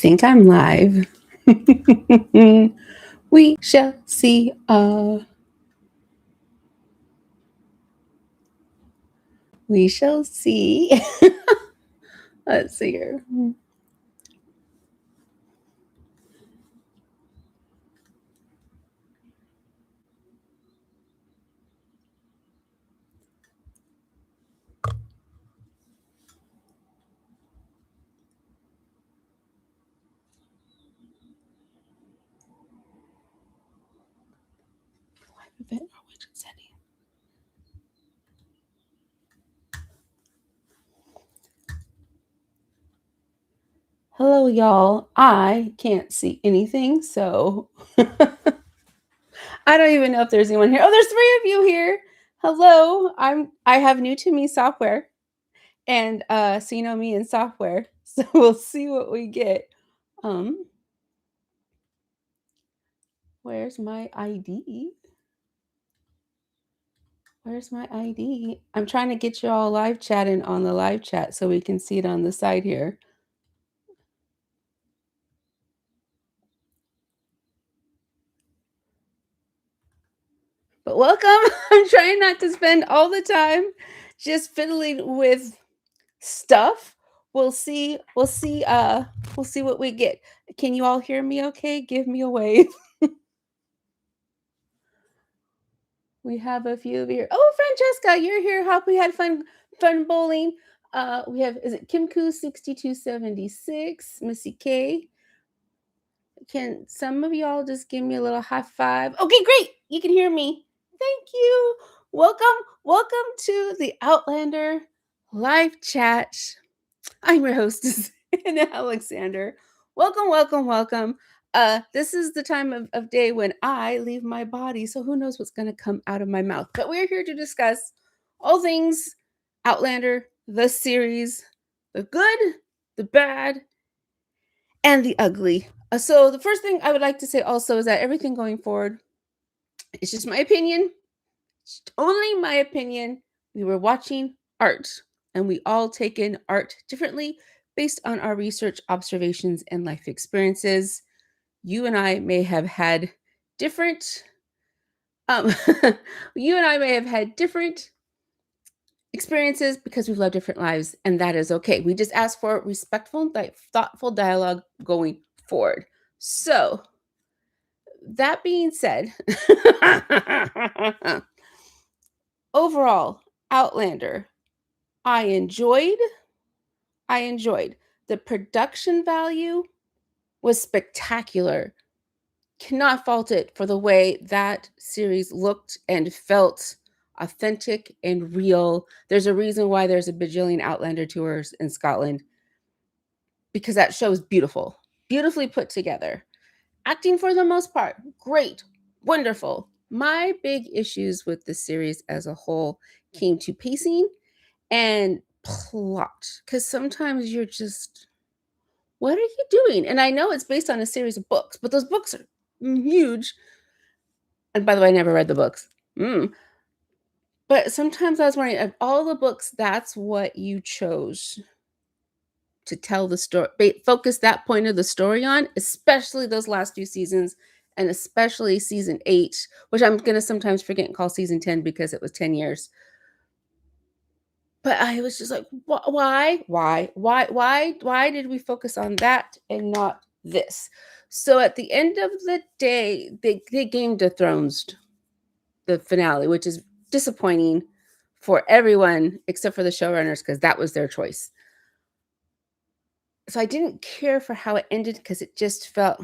think I'm live. We shall see. We shall see. Let's see here. Event or widget setting. Hello, y'all. I can't see anything, so I don't even know if there's anyone here. Oh, there's three of you here. Hello. I have new to me software, and so you know me in software. So we'll see what we get. Where's my ID? Where's my ID? I'm trying to get you all live chatting on the live chat so we can see it on the side here. But welcome. I'm trying not to spend all the time just fiddling with stuff. We'll see what we get. Can you all hear me okay? Give me a wave. We have a few of you. Oh, Francesca, you're here. Hope we had fun bowling. We have, is it Kimku 6276, Missy K. Can some of y'all just give me a little high five? Okay, great. You can hear me. Thank you. Welcome to the Outlander live chat. I'm your hostess, Anna Alexander. Welcome. This is the time of day when I leave my body, so who knows what's going to come out of my mouth. But we're here to discuss all things Outlander, the series, the good, the bad, and the ugly. So the first thing I would like to say also is that everything going forward, it's just my opinion. It's only my opinion. We were watching art, and we all take in art differently based on our research, observations, and life experiences. You and I may have had different. Um, you and I may have had different experiences because we've lived different lives, and that is okay. We just ask for respectful, thoughtful dialogue going forward. So, that being said, overall, Outlander, I enjoyed. I enjoyed. The production value was spectacular. Cannot fault it for the way that series looked and felt authentic and real. There's a reason why there's a bajillion Outlander tours in Scotland because that show is beautiful, beautifully put together. Acting for the most part, great, wonderful. My big issues with the series as a whole came to pacing and plot because sometimes you're just, what are you doing? And I know it's based on a series of books, but those books are huge. And by the way, I never read the books. But sometimes I was wondering, of all the books, that's what you chose to tell the story, focus that point of the story on, especially those last few seasons, and especially season 8, which I'm going to sometimes forget and call season 10 because it was 10 years. But I was just like, why did we focus on that and not this? So at the end of the day, they Game of Thrones the finale, which is disappointing for everyone except for the showrunners because that was their choice. So I didn't care for how it ended because it just felt,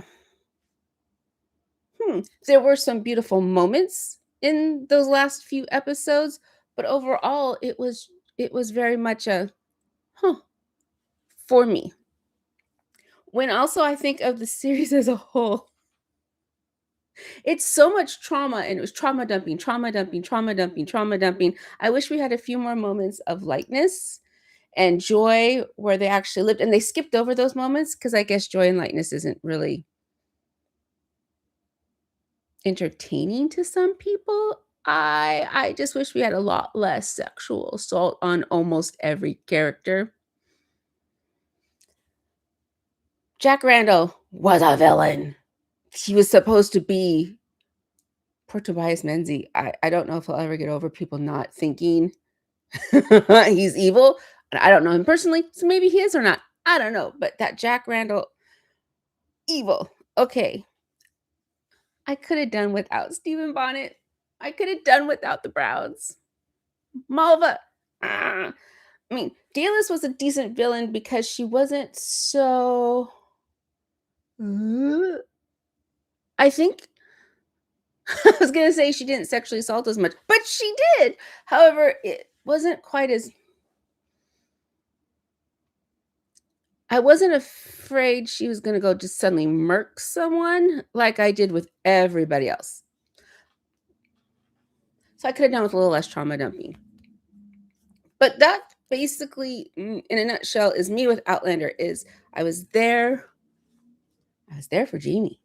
there were some beautiful moments in those last few episodes, but overall it was very much a for me. When also I think of the series as a whole, it's so much trauma, and it was trauma dumping, trauma dumping, trauma dumping, trauma dumping. I wish we had a few more moments of lightness and joy where they actually lived, and they skipped over those moments because I guess joy and lightness isn't really entertaining to some people. I just wish we had a lot less sexual assault on almost every character. Jack Randall was a villain. He was supposed to be poor Tobias Menzies. I don't know if I'll ever get over people not thinking he's evil. And I don't know him personally, so maybe he is or not. I don't know. But that Jack Randall, evil. Okay. I could have done without Stephen Bonnet. I could have done without the Browns. Malva. Ah. I mean, Dalis was a decent villain because she wasn't so. I think I was gonna say she didn't sexually assault as much, but she did. However, it wasn't quite as. I wasn't afraid she was gonna go just suddenly murk someone like I did with everybody else. So I could have done with a little less trauma dumping. But that basically, in a nutshell, is me with Outlander. Is I was there. I was there for Jamie.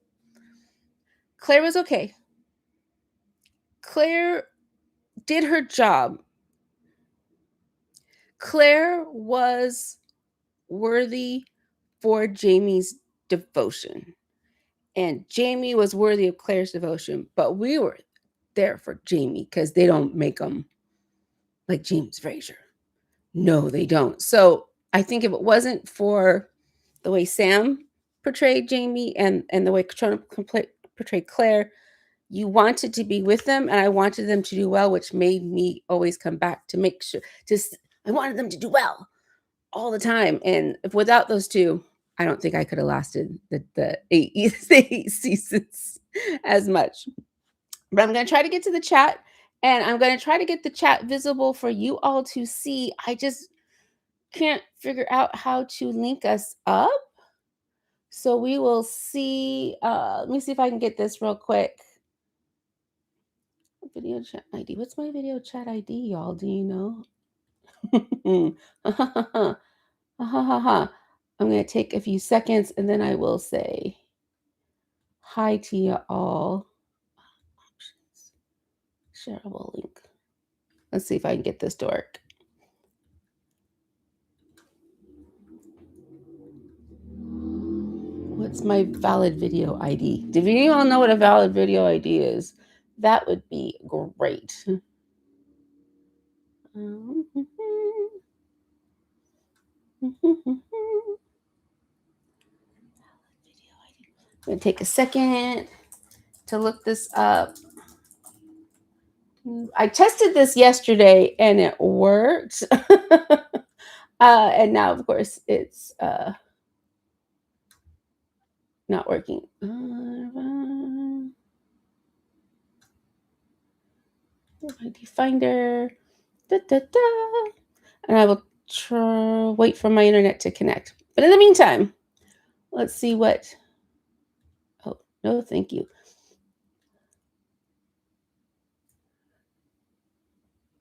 Claire was okay. Claire did her job. Claire was worthy for Jamie's devotion. And Jamie was worthy of Claire's devotion, but we were there for Jamie because they don't make them like James Frazier. No, they don't. So I think if it wasn't for the way Sam portrayed Jamie and the way Katrina portrayed Claire, you wanted to be with them, and I wanted them to do well, which made me always come back to make sure. I wanted them to do well all the time, and if without those two, I don't think I could have lasted the the 8 seasons as much. But I'm going to try to get to the chat, and I'm going to try to get the chat visible for you all to see. I just can't figure out how to link us up. So we will see. Let me see if I can get this real quick. Video chat ID. What's my video chat ID, y'all? Do you know? I'm going to take a few seconds and then I will say hi to you all. Shareable link. Let's see if I can get this to work. What's my valid video ID? Do you all know what a valid video ID is? That would be great. I'm going to take a second to look this up. I tested this yesterday and it worked. And now, of course, it's not working. ID finder. Da, da, da. And I will wait for my internet to connect. But in the meantime, let's see what. Oh, no, thank you.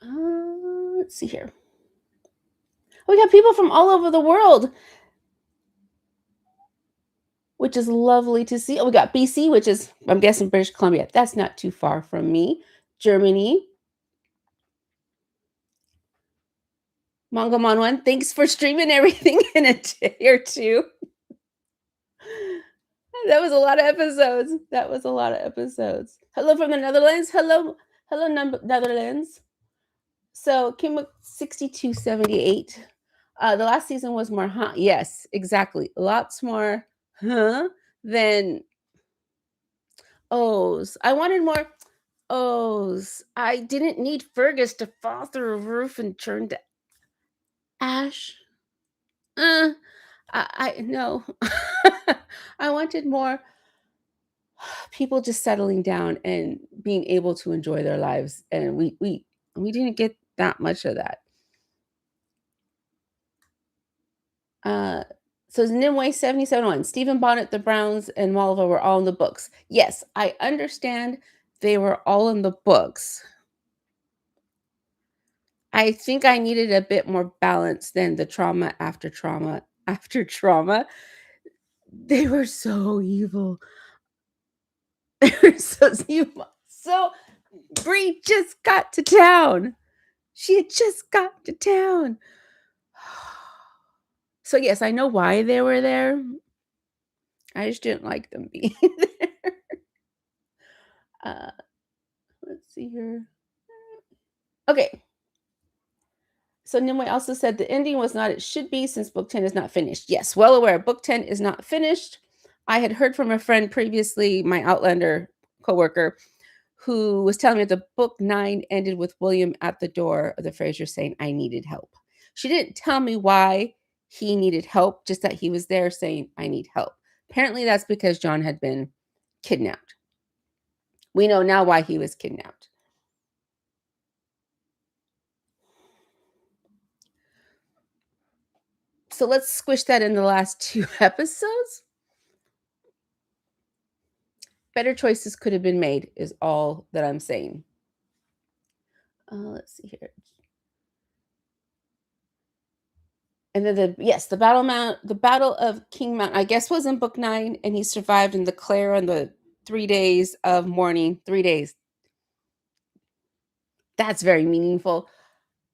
Let's see here. We got people from all over the world, which is lovely to see. Oh, we got BC, which is, I'm guessing, British Columbia. That's not too far from me. Germany. Mongomon one, thanks for streaming everything in a day or two. That was a lot of episodes. That was a lot of episodes. Hello from the Netherlands. Hello, Netherlands. So Kim 6278. The last season was more yes, exactly. Lots more than O's. I wanted more O's. I didn't need Fergus to fall through a roof and turn to ash. I no. I wanted more people just settling down and being able to enjoy their lives, and we didn't get that much of that. So Nimue 77-1. Stephen Bonnet, the Browns, and Malva were all in the books. Yes, I understand they were all in the books. I think I needed a bit more balance than the trauma after trauma after trauma. They were so evil. They were so evil. So Bree just got to town. She had just got to town. So yes, I know why they were there. I just didn't like them being there. Uh, let's see here. Okay, so Nimue also said the ending was not it should be since book 10 is not finished. Yes, well aware. Book 10 is not finished. I had heard from a friend previously, my Outlander coworker, who was telling me the book 9 ended with William at the door of the Fraser saying, I needed help. She didn't tell me why he needed help, just that he was there saying, I need help. Apparently, that's because John had been kidnapped. We know now why he was kidnapped. So let's squish that in the last 2 episodes. Better choices could have been made, is all that I'm saying. Let's see here. And then the Battle of King Mountain, I guess, was in book 9, and he survived in the Clare on the 3 days of mourning. 3 days. That's very meaningful.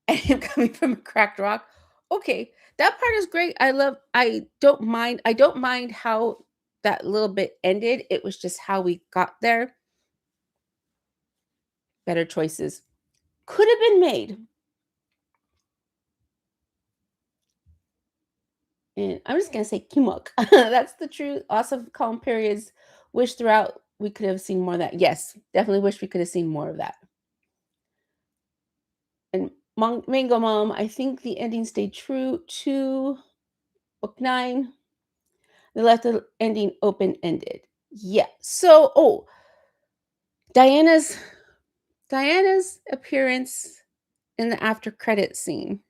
And him coming from a cracked rock. Okay, that part is great. I don't mind how that little bit ended. It was just how we got there. Better choices could have been made. And I'm just gonna say Kimok. That's the truth. Lots of calm periods. Wish throughout we could have seen more of that. Yes, definitely wish we could have seen more of that. And Mango Mom, I think the ending stayed true to book 9. They left the ending open ended. Yeah. So, Diana's Diana's appearance in the after credit scene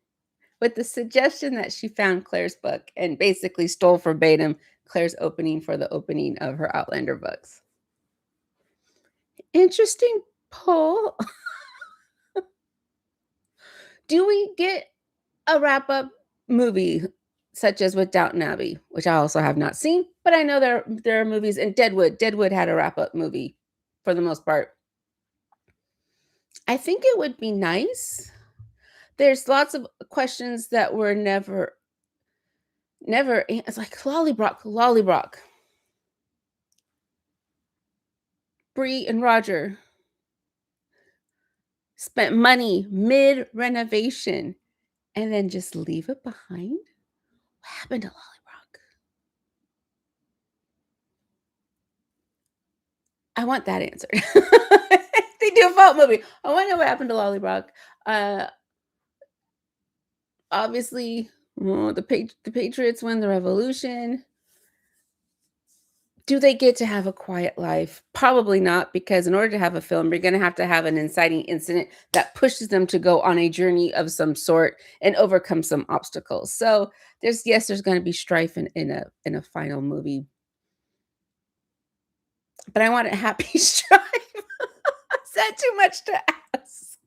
with the suggestion that she found Claire's book and basically stole verbatim Claire's opening for the opening of her Outlander books. Interesting poll. Do we get a wrap up movie such as with Downton Abbey, which I also have not seen, but I know there are movies in Deadwood. Deadwood had a wrap up movie for the most part. I think it would be nice. There's lots of questions that were never it's like Lollybrock. Bree and Roger spent money mid renovation and then just leave it behind. What happened to Lollybrock? I want that answered. They do a fault movie. I want to know what happened to Lollybrock. Uh, obviously, the Patriots win the revolution. Do they get to have a quiet life? Probably not, because in order to have a film, you're going to have an inciting incident that pushes them to go on a journey of some sort and overcome some obstacles. So there's going to be strife in a final movie, but I want a happy strife. Is that too much to ask?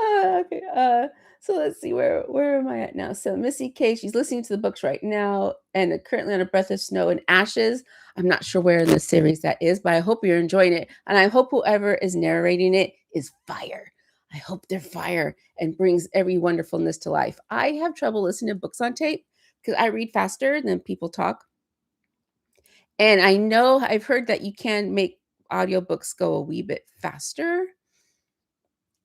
Okay. So let's see where am I at now? So Missy K, she's listening to the books right now, and currently on A Breath of Snow and Ashes. I'm not sure where in the series that is, but I hope you're enjoying it, and I hope whoever is narrating it is fire. I hope they're fire and brings every wonderfulness to life. I have trouble listening to books on tape because I read faster than people talk, and I know I've heard that you can make audiobooks go a wee bit faster,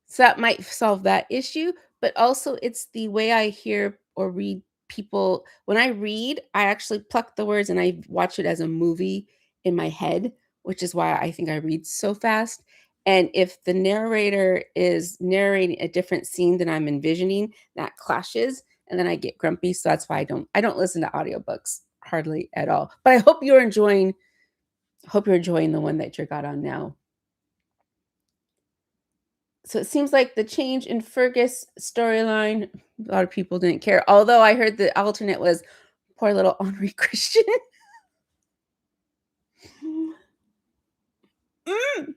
so that might solve that issue, but also it's the way I hear or read people. When I read, I actually pluck the words and I watch it as a movie in my head, which is why I think I read so fast. And if the narrator is narrating a different scene than I'm envisioning, that clashes and then I get grumpy. So that's why I don't listen to audiobooks hardly at all. But I hope you're enjoying the one that you got on now. So it seems like the change in Fergus storyline, a lot of people didn't care. Although I heard the alternate was poor little Henri Christian. Mm.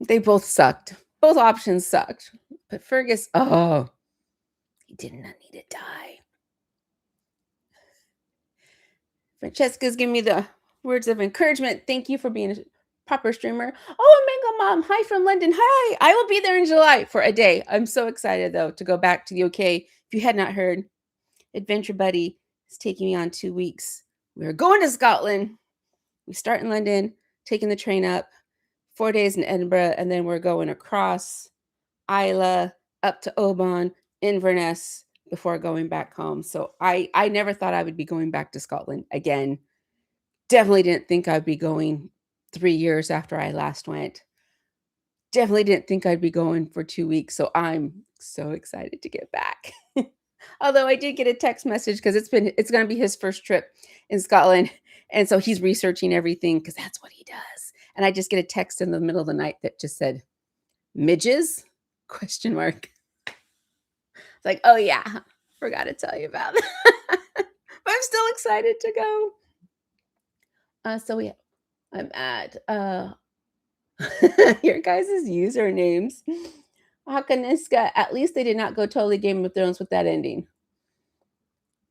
They both sucked. Both options sucked. But Fergus, he did not need to die. Francesca's giving me the words of encouragement. Thank you for being a proper streamer. Oh, Mango Mom, hi from London. Hi. I will be there in July for a day. I'm so excited though to go back to the UK. If you had not heard, Adventure Buddy It's taking me on 2 weeks. We're going to Scotland. We start in London, taking the train up, 4 days in Edinburgh, and then we're going across Isla up to Oban, Inverness before going back home. So I never thought I would be going back to Scotland again. Definitely didn't think I'd be going 3 years after I last went. Definitely didn't think I'd be going for 2 weeks. So I'm so excited to get back. Although I did get a text message because it's gonna be his first trip in Scotland. And so he's researching everything because that's what he does. And I just get a text in the middle of the night that just said, midges? Question mark. It's like, oh yeah, forgot to tell you about that. But I'm still excited to go. So yeah, I'm at your guys' usernames. Hakaniska, at least they did not go totally Game of Thrones with that ending.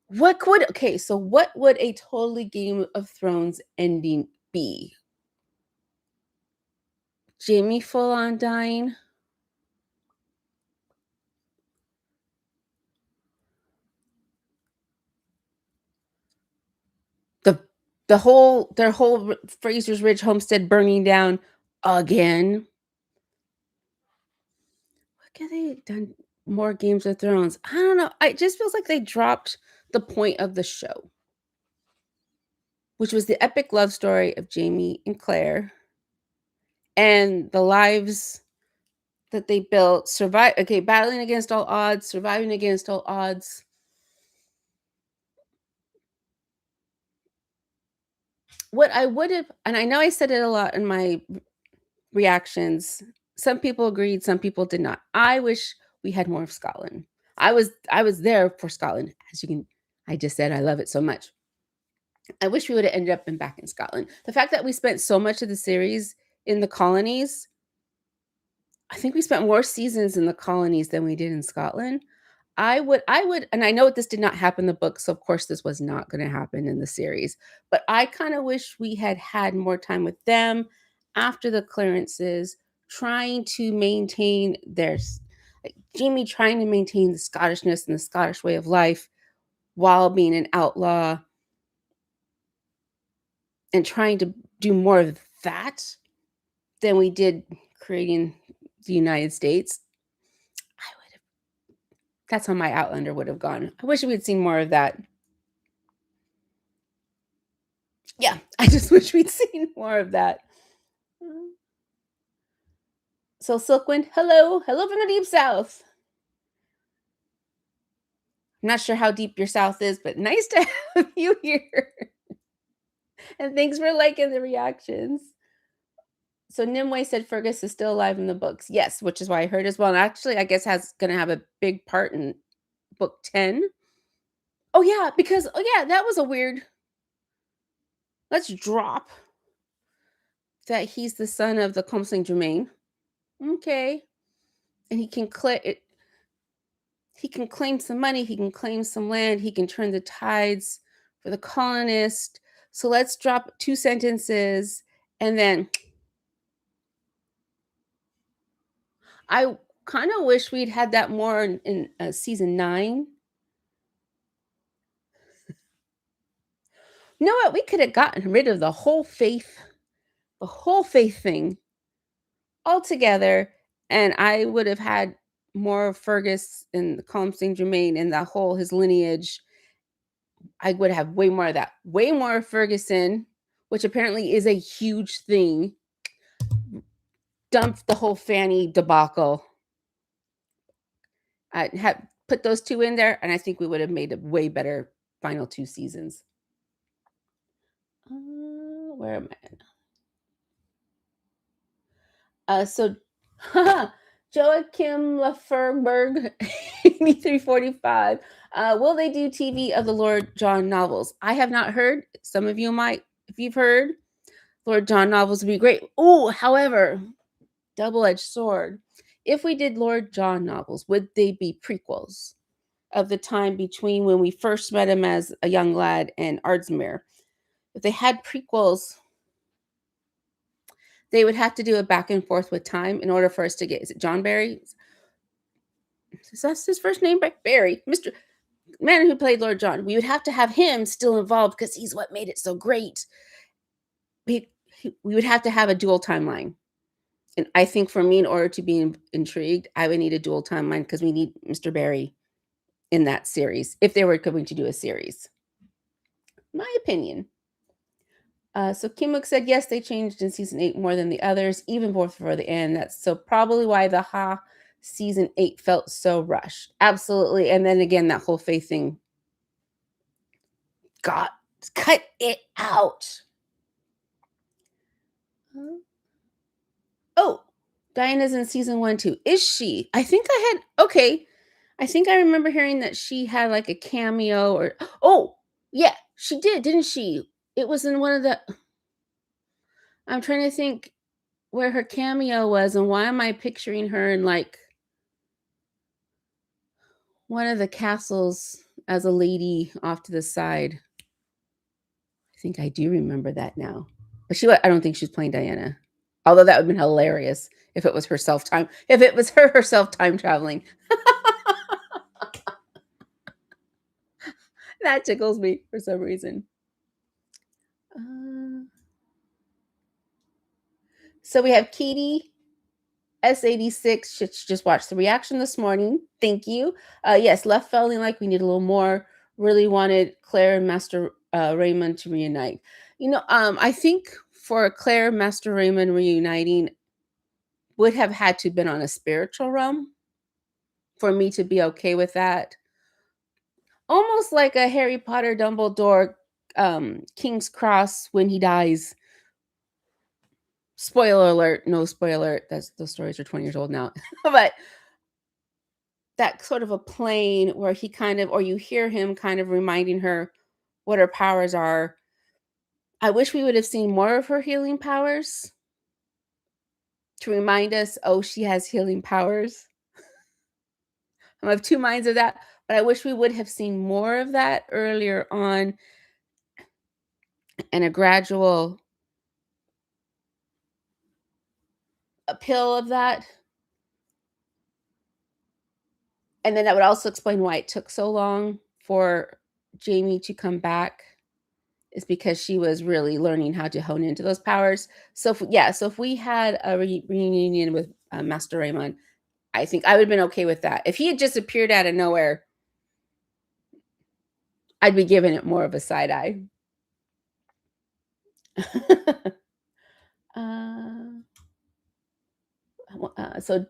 What would a totally Game of Thrones ending be? Jamie full on dying? The their whole Fraser's Ridge homestead burning down again? What could they have done more Games of Thrones? I don't know. It just feels like they dropped the point of the show, which was the epic love story of Jamie and Claire and the lives that they built, battling against all odds, surviving against all odds. What I would have, and I know I said it a lot in my reactions. Some people agreed, some people did not. I wish we had more of Scotland. I was there for Scotland. As you can I just said I love it so much. I wish we would have ended up back in Scotland. The fact that we spent so much of the series in the colonies, I think we spent more seasons in the colonies than we did in Scotland. I would, and I know this did not happen in the book, so of course this was not gonna happen in the series, but I kinda wish we had had more time with them after the clearances, trying to maintain like, Jamie trying to maintain the Scottishness and the Scottish way of life while being an outlaw and trying to do more of that than we did creating the United States. I would have That's how my Outlander would have gone. I wish we had seen more of that. Yeah, I just wish we'd seen more of that. Mm. So Silkwind, hello, hello from the deep south. I'm not sure how deep your south is, but nice to have you here. And thanks for liking the reactions. So Nimue said Fergus is still alive in the books. Yes, which is why I heard as well. And actually, I guess has gonna have a big part in book 10. Oh yeah, because that was a weird. Let's drop that he's the son of the Comte Saint Germain. Okay. And he can claim some money, he can claim some land, he can turn the tides for the colonist. So let's drop 2 sentences and then I kind of wish we'd had that more in season 9. You know what? We could have gotten rid of the whole faith thing altogether, and I would have had more of Fergus and the Comte Saint Germain and that whole his lineage. I would have way more of that. Way more of Ferguson, which apparently is a huge thing. Dump the whole Fanny debacle. I had put those 2 in there, and I think we would have made a way better final 2 seasons. Where am I? So Joachim Laferberg, 8345. Will they do TV of the Lord John novels? I have not heard. Some of you might, if you've heard, Lord John novels would be great. Oh, however, double-edged sword. If we did Lord John novels, would they be prequels of the time between when we first met him as a young lad and Ardsmere? If they had prequels, they would have to do a back and forth with time in order for us to get. Is it John Barry? Is that his first name? Barry, Mr. man who played Lord John, we would have to have him still involved because he's what made it so great. We would have to have a dual timeline. And I think for me, in order to be intrigued, I would need a dual timeline because we need Mr. Barry in that series if they were going to do a series. My opinion. So Kimuk said yes, they changed in season 8 more than the others, even before the end. That's so probably why the season 8 felt so rushed. Absolutely. And then again, that whole faith thing. God, cut it out. Oh, Diana's in season 1 too. Is she? I think I had okay. I think I remember hearing that she had like a cameo or oh, yeah, she did, didn't she? It was in one of the I'm trying to think where her cameo was and why am I picturing her in like one of the castles as a lady off to the side. I think I do remember that now. But I don't think she's playing Diana. Although that would have been hilarious if it was if it was her herself time traveling. That tickles me for some reason. So we have Katie S86. Just watched the reaction this morning. Thank you. Yes, left feeling like we need a little more. Really wanted Claire and Master Raymond to reunite. I think for Claire, Master Raymond reuniting would have had to been on a spiritual realm for me to be okay with that. Almost like a Harry Potter Dumbledore King's Cross when he dies. Spoiler alert, no spoiler. Those stories are 20 years old now. But that sort of a plane where he kind of, or you hear him kind of reminding her what her powers are. I wish we would have seen more of her healing powers to remind us, oh, she has healing powers. I'm of two minds of that, but I wish we would have seen more of that earlier on and a gradual appeal of that. And then that would also explain why it took so long for Jamie to come back is because she was really learning how to hone into those powers. So if we had a reunion with Master Raymond, I think I would have been okay with that. If he had just appeared out of nowhere, I'd be giving it more of a side eye. So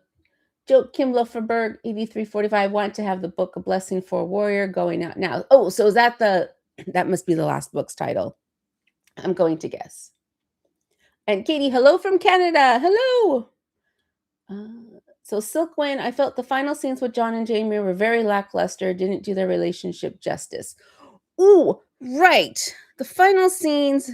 Joe Kim Lufferberg, 8345, want to have the book A Blessing for a Warrior going out now. Oh, so is that that must be the last book's title. I'm going to guess. And Katie, hello from Canada. Hello. So Silkwind, I felt the final scenes with John and Jamie were very lackluster, didn't do their relationship justice. Ooh, right. The final scenes.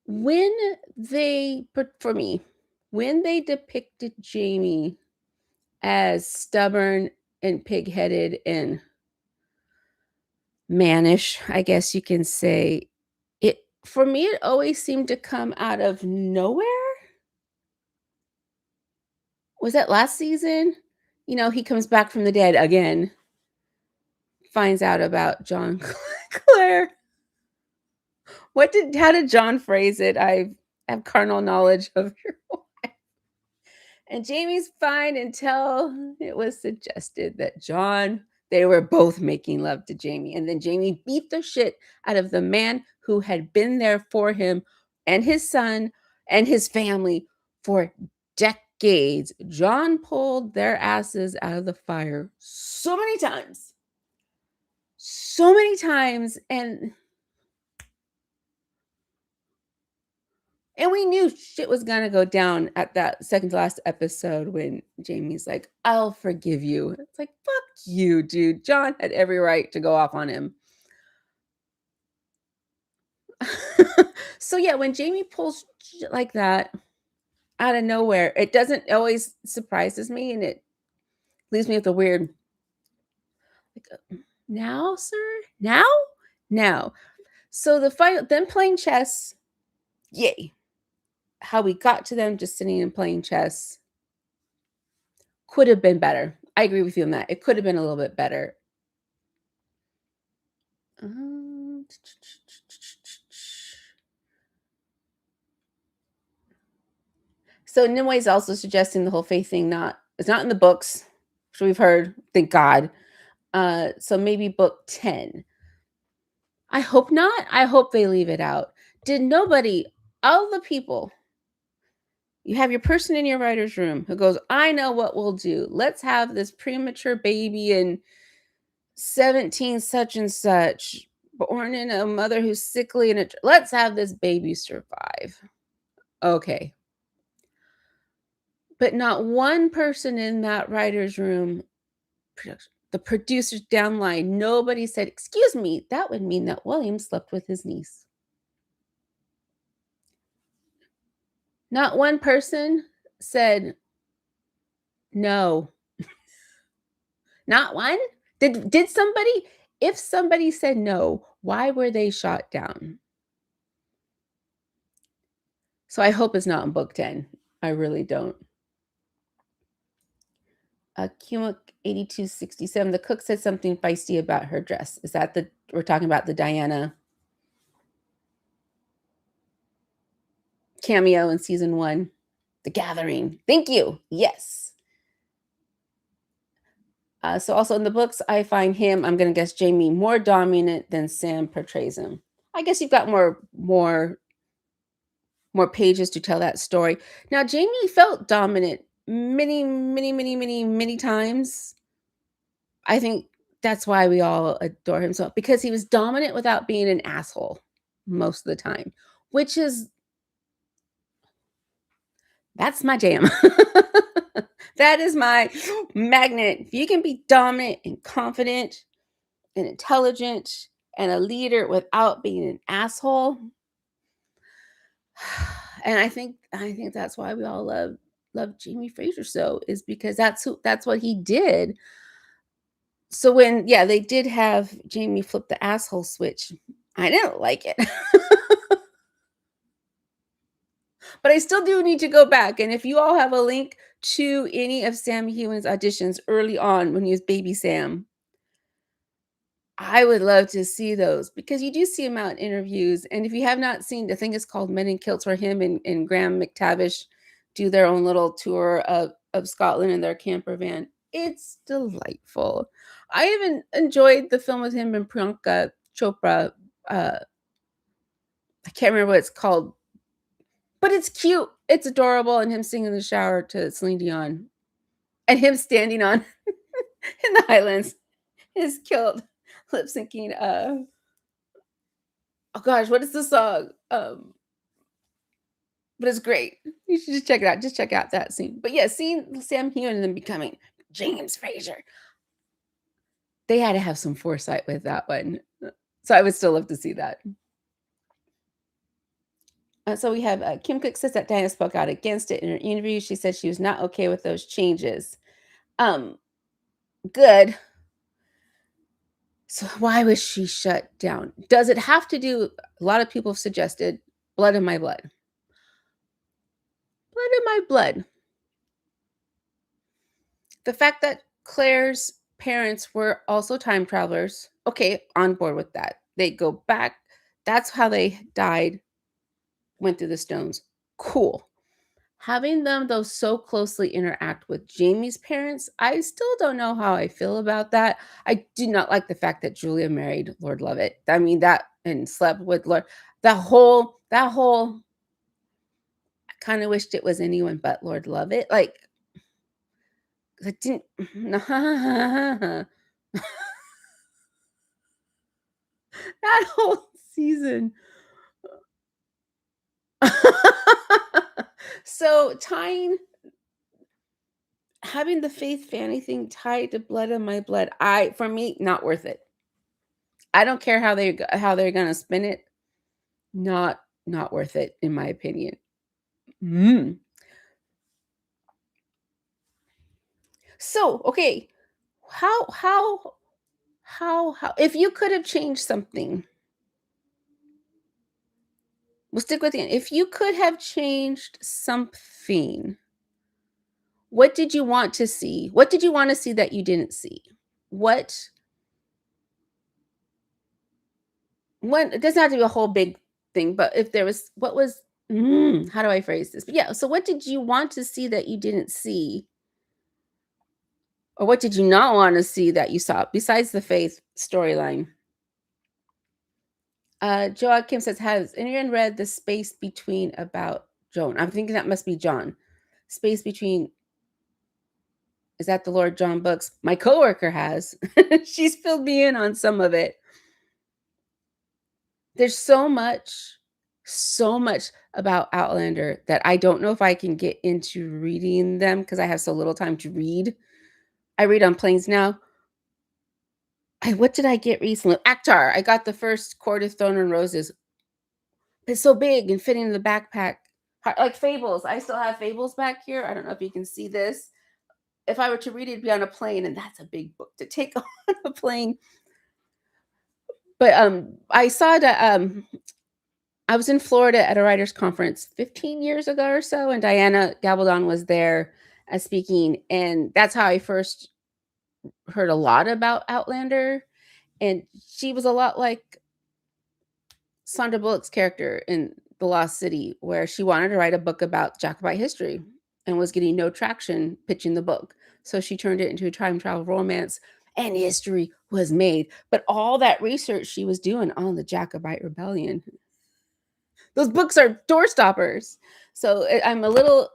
When they depicted Jamie as stubborn and pig-headed and mannish, I guess you can say, for me, it always seemed to come out of nowhere. Was that last season? He comes back from the dead again, finds out about John Claire. How did John phrase it? I have carnal knowledge of your wife. And Jamie's fine until it was suggested that they were both making love to Jamie. And then Jamie beat the shit out of the man who had been there for him and his son and his family for decades. John pulled their asses out of the fire so many times. So many times. And we knew shit was gonna go down at that second to last episode when Jamie's like, I'll forgive you. It's like, fuck you, dude. John had every right to go off on him. So yeah, when Jamie pulls shit like that out of nowhere, it doesn't always surprises me and it leaves me with a weird like, now, sir? Now. So the fight, them playing chess, yay. How we got to them just sitting and playing chess. could have been better. I agree with you on that. It could have been a little bit better. Um, So Nimue is also suggesting the whole faith thing not it's not in the books, which we've heard, thank God. So maybe book 10. I hope not. I hope they leave it out. Did nobody, all the people, you have your person in your writer's room who goes, I know what we'll do. Let's have this premature baby in 17 such and such, born in a mother who's sickly and let's have this baby survive. Okay. But not one person in that writer's room, the producers downline, nobody said, excuse me, that would mean that William slept with his niece. Not one person said no. Not one? Did somebody? If somebody said no, why were they shot down? So I hope it's not in book 10. I really don't. Kuma 8267. The cook said something feisty about her dress. Is that the we're talking about the Diana cameo in season 1? The Gathering. Thank you. Yes. So also in the books, I find him, I'm gonna guess Jamie, more dominant than Sam portrays him. I guess you've got more pages to tell that story. Now, Jamie felt dominant many, many, many, many, many times. I think that's why we all adore him so because he was dominant without being an asshole most of the time, which is that's my jam. That is my magnet. If you can be dominant and confident and intelligent and a leader without being an asshole, and I think that's why we all love Jamie Fraser so is because that's what he did. So when yeah, they did have Jamie flip the asshole switch. I didn't like it. But I still do need to go back, and if you all have a link to any of Sam Heughan's auditions early on when he was baby Sam, I would love to see those because you do see him out in interviews. And if you have not seen, the thing is called Men in Kilts, where him and Graham McTavish do their own little tour of Scotland in their camper van. It's delightful. I even enjoyed the film with him and Priyanka Chopra. Uh, I can't remember what it's called, but it's cute. It's adorable. And him singing in the shower to Celine Dion and him standing on in the Highlands, his kilt, lip syncing. Oh gosh, what is the song? But it's great. You should just check it out. Just check out that scene. But yeah, seeing Sam Heughan and then becoming James Fraser, they had to have some foresight with that one. So I would still love to see that. So we have Kim Cook says that Diana spoke out against it in her interview. She said she was not okay with those changes. Um, Good. So why was she shut down? Does it have to do? A lot of people have suggested blood in my blood. Blood in my blood. The fact that Claire's parents were also time travelers, okay, on board with that. They go back. That's how they died, went through the stones. Cool. Having them, though, so closely interact with Jamie's parents, I still don't know how I feel about that. I do not like the fact that Julia married Lord Lovett. I mean, that and slept with Lord. That whole, I kind of wished it was anyone but Lord Lovett. Like, I didn't. That whole season. So tying having the Faith Fanny thing tied to blood in my blood, for me, not worth it. I don't care how they're gonna spin it, not worth it, in my opinion. Mm. So, okay, how how if you could have changed something, we'll stick with it. If you could have changed something, What did you want to see? What did you want to see that you didn't see? What One, it doesn't have to be a whole big thing, but if there was what was how do I phrase this? But yeah, so what did you want to see that you didn't see? Or what did you not want to see that you saw besides the faith storyline? Joachim says, "Has anyone read The Space Between about Joan?" I'm thinking that must be John. Space Between, is that the Lord John books? My coworker has. She's filled me in on some of it. There's so much about Outlander that I don't know if I can get into reading them because I have so little time to read. I read on planes now. What did I get recently? Actar. I got the first Court of Thorn and Roses. It's so big and fitting in the backpack. Like Fables. I still have Fables back here. I don't know if you can see this. If I were to read it, it'd be on a plane, and that's a big book to take on a plane. But I saw that I was in Florida at a writers conference 15 years ago or so, and Diana Gabaldon was there as speaking, and that's how I first heard a lot about Outlander. And she was a lot like Sandra Bullock's character in The Lost City, where she wanted to write a book about Jacobite history and was getting no traction pitching the book. So she turned it into a time travel romance, and history was made. But all that research she was doing on the Jacobite rebellion, those books are door stoppers. So I'm a little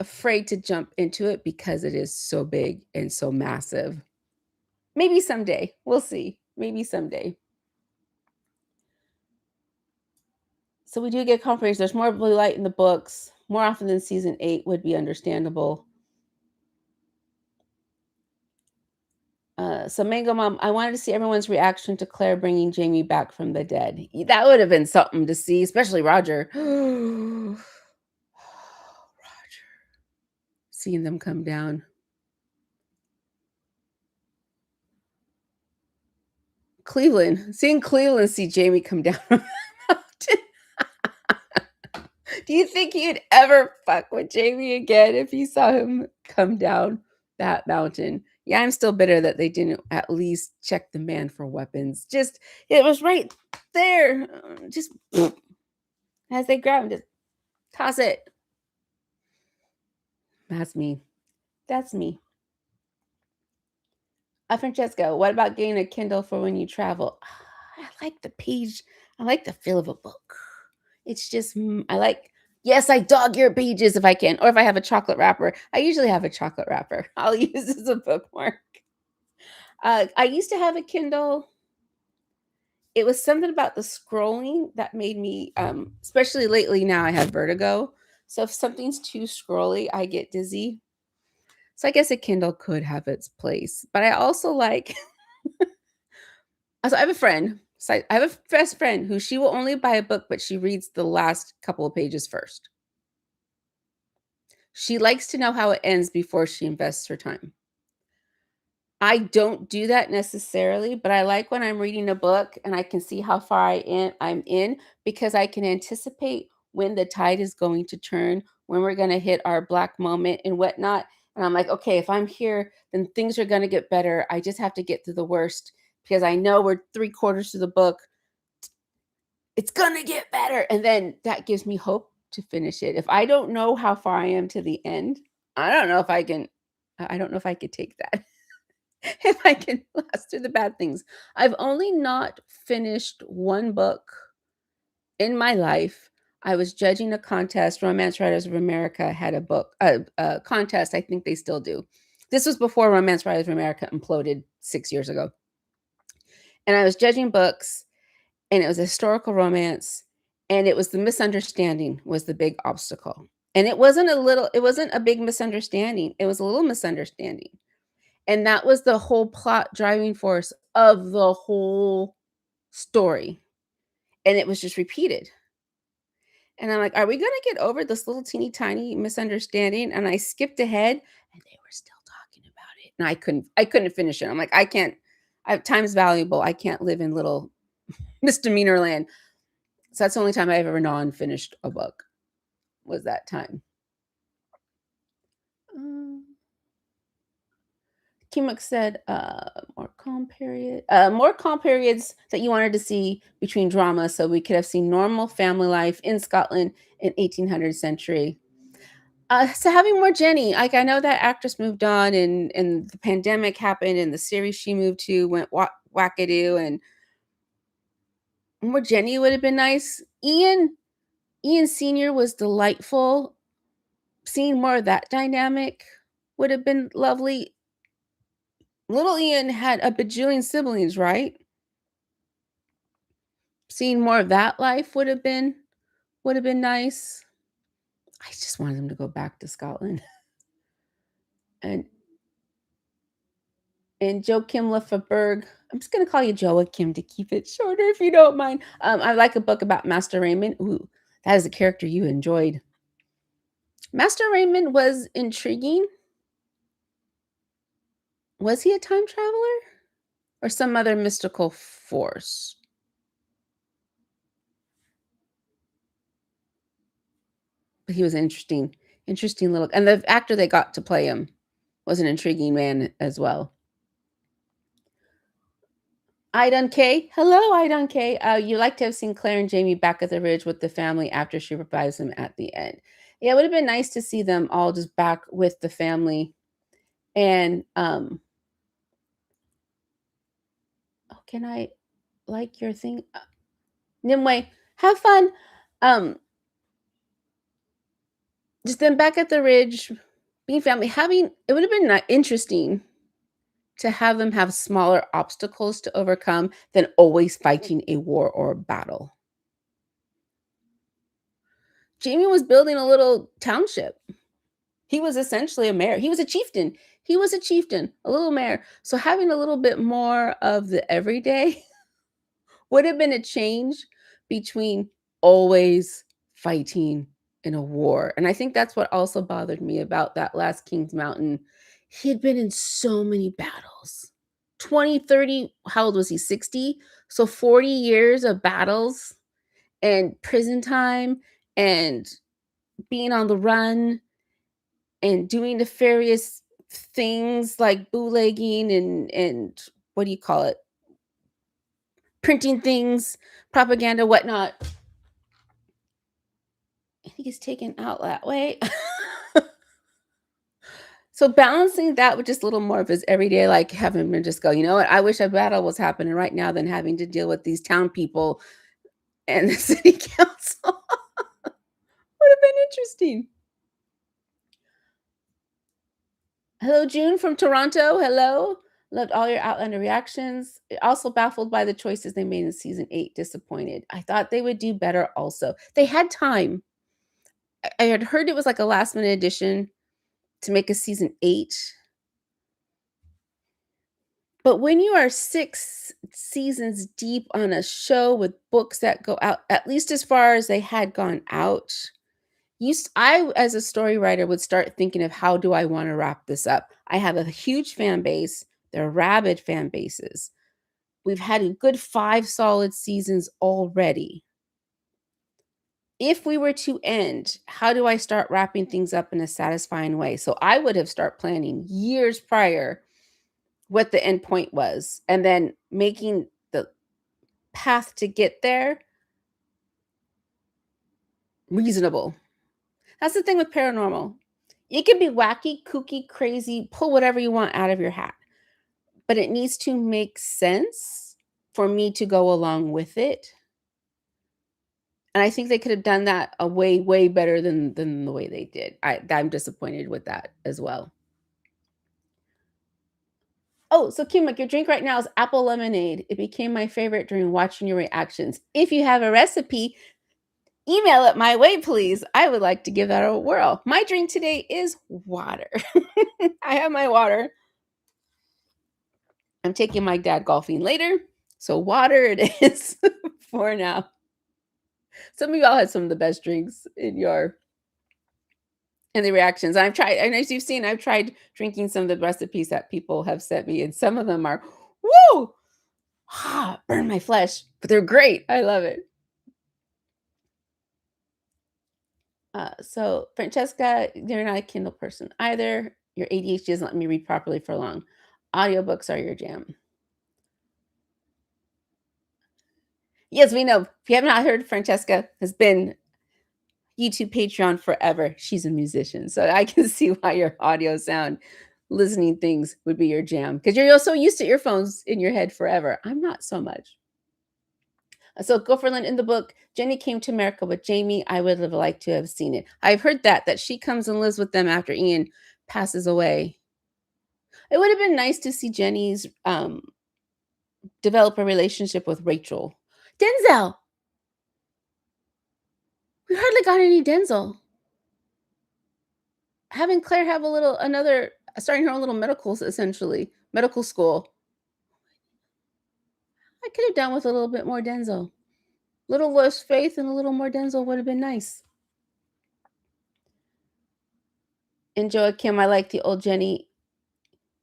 afraid to jump into it because it is so big and so massive. Maybe someday. We'll see. Maybe someday. So we do get confirmation. There's more blue light in the books more often than season 8 would be understandable. So Mango Mom, I wanted to see everyone's reaction to Claire bringing Jamie back from the dead. That would have been something to see, especially Roger. Roger. Seeing them come down. Seeing Cleveland see Jamie come down. Do you think he'd ever fuck with Jamie again if he saw him come down that mountain? Yeah, I'm still bitter that they didn't at least check the man for weapons. Just, it was right there. Just as they grab him, just toss it. That's me. That's me. Francesco, what about getting a Kindle for when you travel? I like the page. I like the feel of a book. It's just, I like, yes, I dog ear pages if I can, or if I have a chocolate wrapper. I usually have a chocolate wrapper. I'll use as a bookmark. I used to have a Kindle. It was something about the scrolling that made me, especially lately now I have vertigo. So if something's too scrolly, I get dizzy. So I guess a Kindle could have its place. But I also like, so I have a friend. So I have a best friend who she will only buy a book, but she reads the last couple of pages first. She likes to know how it ends before she invests her time. I don't do that necessarily, but I like when I'm reading a book and I can see how far I'm in because I can anticipate when the tide is going to turn, when we're going to hit our black moment and whatnot. And I'm like, okay, if I'm here, then things are going to get better. I just have to get through the worst because I know we're 3/4 through the book. It's going to get better. And then that gives me hope to finish it. If I don't know how far I am to the end, I don't know if I can, I don't know if I could take that. If I can last through the bad things. I've only not finished one book in my life. I was judging a contest. Romance Writers of America had a book, a contest. I think they still do. This was before Romance Writers of America imploded 6 years ago. And I was judging books, and it was a historical romance, and it was the misunderstanding was the big obstacle. And it wasn't a big misunderstanding. It was a little misunderstanding. And that was the whole plot driving force of the whole story. And it was just repeated. And I'm like, are we going to get over this little teeny tiny misunderstanding? And I skipped ahead and they were still talking about it. And I couldn't finish it. I'm like, time's valuable. I can't live in little misdemeanor land. So that's the only time I ever non-finished a book was that time. Kimuk said, more calm periods that you wanted to see between drama, so we could have seen normal family life in Scotland in 1800 century. So having more Jenny, like I know that actress moved on, and the pandemic happened, and the series she moved to went wackadoo, and more Jenny would have been nice. Ian Senior was delightful. Seeing more of that dynamic would have been lovely. Little Ian had a bajillion siblings, right? Seeing more of that life would have been nice. I just wanted them to go back to Scotland. And Joachim Lefferberg, I'm just gonna call you Joachim to keep it shorter if you don't mind. I like a book about Master Raymond. Ooh, that is a character you enjoyed. Master Raymond was intriguing. Was he a time traveler or some other mystical force? But he was interesting little, and the actor they got to play him was an intriguing man as well. Idun K. Hello, Idun K. You like to have seen Claire and Jamie back at the ridge with the family after she revives them at the end. Yeah, it would have been nice to see them all just back with the family. And oh, can I like your thing? Nimue, have fun. Um, just them back at the ridge, being family, having it would have been interesting to have them have smaller obstacles to overcome than always fighting a war or a battle. Jamie was building a little township. He was essentially a mayor. He was a chieftain. He was a chieftain, a little mayor. So having a little bit more of the everyday would have been a change between always fighting in a war. And I think that's what also bothered me about that last King's Mountain. He had been in so many battles. 20, 30, how old was he? 60? So 40 years of battles and prison time and being on the run and doing nefarious things like bootlegging and what do you call it? Printing things, propaganda, whatnot. I think he's taken out that way. So balancing that with just a little more of his everyday, like having him just go, you know what? I wish a battle was happening right now than having to deal with these town people and the city council. Would have been interesting. Hello, June from Toronto. Hello. Loved all your Outlander reactions. Also baffled by the choices they made in season 8. Disappointed. I thought they would do better also. They had time. I had heard it was like a last minute addition to make a season 8. But when you are 6 seasons deep on a show with books that go out at least as far as they had gone out, I, as a story writer, would start thinking of how do I wanna wrap this up? I have a huge fan base. They're rabid fan bases. We've had a good 5 solid seasons already. If we were to end, how do I start wrapping things up in a satisfying way? So I would have start planning years prior what the end point was, and then making the path to get there reasonable. That's the thing with paranormal. It can be wacky, kooky, crazy, pull whatever you want out of your hat, but it needs to make sense for me to go along with it. And I think they could have done that a way, way better than the way they did. I'm disappointed with that as well. Oh, so Kim, like your drink right now is apple lemonade. It became my favorite during watching your reactions. If you have a recipe, email it my way, please. I would like to give that a whirl. My drink today is water. I have my water. I'm taking my dad golfing later. So water it is for now. Some of y'all had some of the best drinks in the reactions. I've tried, and as you've seen, I've tried drinking some of the recipes that people have sent me, and some of them are woo, burn my flesh, but they're great. I love it. So Francesca, you're not a Kindle person either. Your ADHD doesn't let me read properly for long. Audiobooks are your jam. Yes, we know. If you have not heard, Francesca has been YouTube Patreon forever. She's a musician, so I can see why your audio sound listening things would be your jam because you're so used to earphones in your head forever. I'm not so much. So Gopherland in the book, Jenny came to America with Jamie. I would have liked to have seen it. I've heard that she comes and lives with them after Ian passes away. It would have been nice to see Jenny's develop a relationship with Rachel. Denzel. We hardly got any Denzel. Having Claire have starting her own little medical school. I could have done with a little bit more Denzel. Little less Faith and a little more Denzel would have been nice. And Joachim, I like the old Jenny.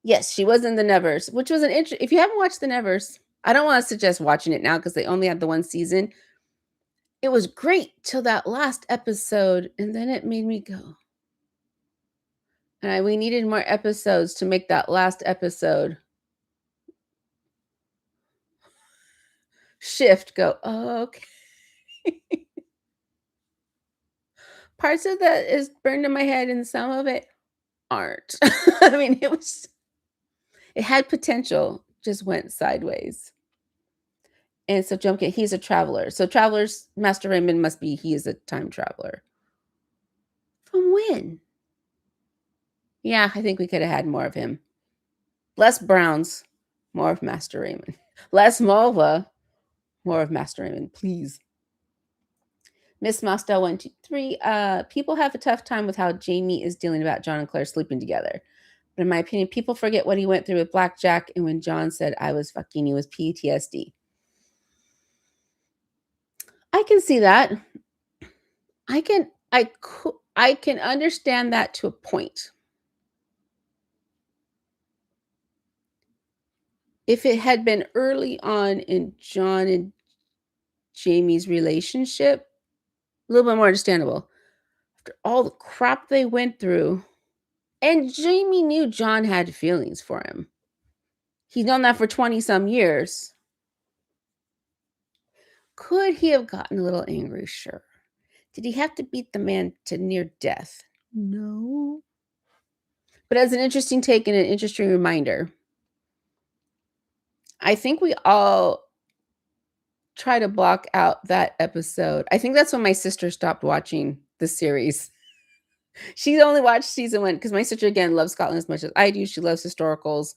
Yes, she was in The Nevers, which was if you haven't watched The Nevers, I don't want to suggest watching it now because they only had the one season. It was great till that last episode, and then it made me go. And we needed more episodes to make that last episode shift go, oh, okay. Parts of that is burned in my head and some of it aren't. I mean, it had potential, just went sideways. And so Jumkin, he's a traveler. So travelers, Master Raymond he is a time traveler. From when? Yeah, I think we could have had more of him. Less Browns, more of Master Raymond. Less Malva, more of Master Raymond, please. Miss Mostel 123. People have a tough time with how Jamie is dealing about John and Claire sleeping together. But in my opinion, people forget what he went through with Blackjack and when John said, I was fucking you with PTSD. I can see that. I can understand that to a point. If it had been early on in John and Jamie's relationship, a little bit more understandable. After all the crap they went through, and Jamie knew John had feelings for him. He's known that for 20 some years. Could he have gotten a little angry? Sure. Did he have to beat the man to near death? No. But as an interesting take and an interesting reminder, I think we all try to block out that episode. I think that's when my sister stopped watching the series. She only watched season 1 because my sister, again, loves Scotland as much as I do. She loves historicals.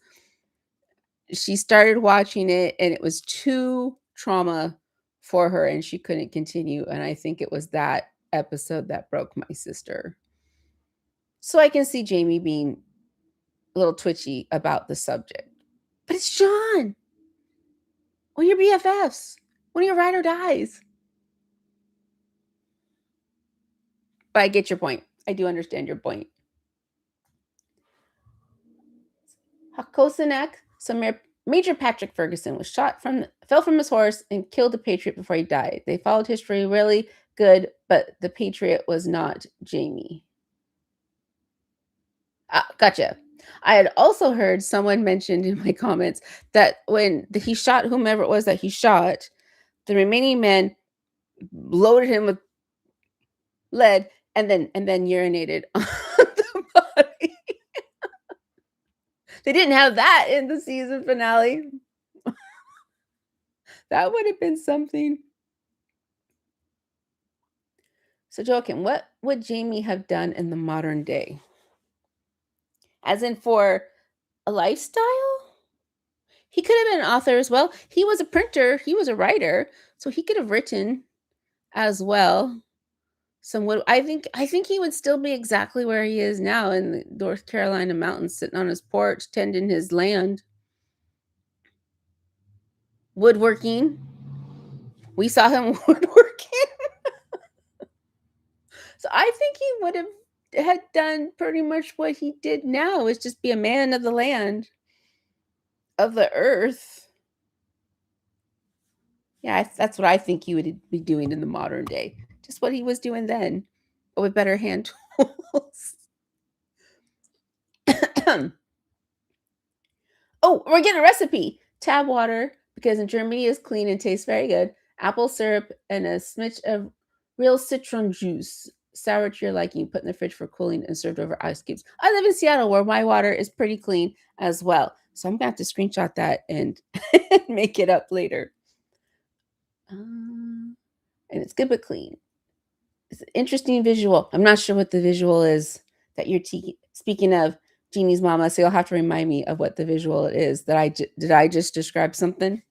She started watching it, and it was too trauma for her, and she couldn't continue, and I think it was that episode that broke my sister. So I can see Jamie being a little twitchy about the subject. But it's John! One of your BFFs. One of your ride or dies. But I get your point. I do understand your point. Hakosanek, Major Patrick Ferguson was fell from his horse and killed the Patriot before he died. They followed history really good, but the Patriot was not Jamie. Gotcha. I had also heard someone mentioned in my comments that when he shot whomever it was that he shot, the remaining men loaded him with lead and then urinated on the body. They didn't have that in the season finale. That would have been something. So, Joachim, what would Jamie have done in the modern day? As in for a lifestyle? He could have been an author as well. He was a printer. He was a writer. So he could have written as well. I think he would still be exactly where he is now in the North Carolina mountains, sitting on his porch, tending his land. Woodworking. We saw him woodworking. So I think he would have had done pretty much what he did now, is just be a man of the land, of the earth. Yeah, that's what I think he would be doing in the modern day. Just what he was doing then, but with better hand tools. Oh, Oh, we're getting a recipe. Tab water, because in Germany is clean and tastes very good. Apple syrup and a smidge of real citron juice. Sour to your liking, put in the fridge for cooling and served over ice cubes. I live in Seattle where my water is pretty clean as well. So I'm gonna have to screenshot that and make it up later. And it's good but clean. It's an interesting visual. I'm not sure what the visual is that you're speaking of, Jeannie's mama. So you'll have to remind me of what the visual is that did I just describe something?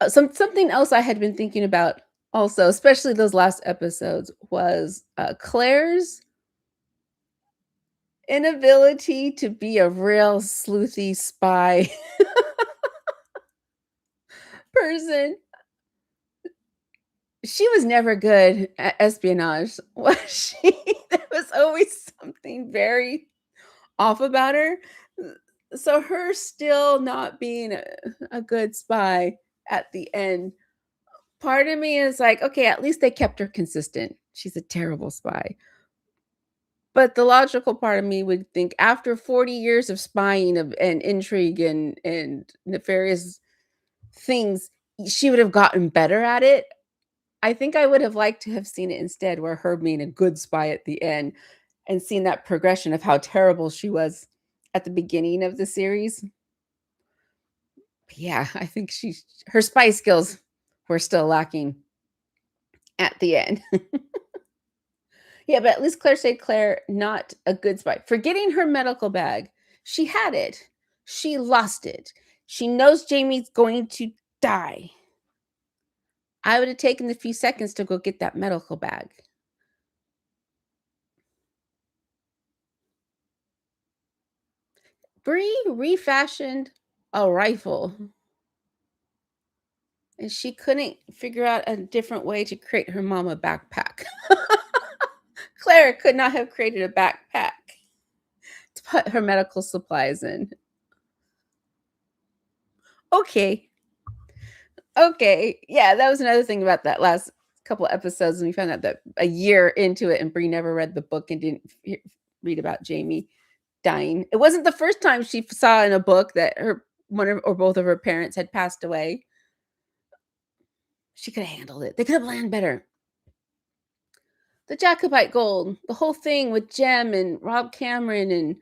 Something else I had been thinking about also, especially those last episodes, was Claire's inability to be a real sleuthy spy person. She was never good at espionage, was she? There was always something very off about her. So her still not being a good spy at the end, part of me is like, okay, at least they kept her consistent. She's a terrible spy. But the logical part of me would think after 40 years of spying and intrigue and nefarious things, she would have gotten better at it. I think I would have liked to have seen it instead where her being a good spy at the end and seen that progression of how terrible she was at the beginning of the series. But yeah, I think her spy skills were still lacking at the end. Yeah, but at least Claire said Claire, not a good spy. Forgetting her medical bag, she had it. She lost it. She knows Jamie's going to die. I would have taken the few seconds to go get that medical bag. Bree refashioned a rifle, and she couldn't figure out a different way to create her mom a backpack. Claire could not have created a backpack to put her medical supplies in. Okay. Okay. Yeah, that was another thing about that last couple episodes, and we found out that a year into it, and Bree never read the book and didn't read about Jamie dying. It wasn't the first time she saw in a book that her one of, or both of her parents had passed away. She could have handled it. They could have planned better. The Jacobite Gold, the whole thing with Jem and Rob Cameron,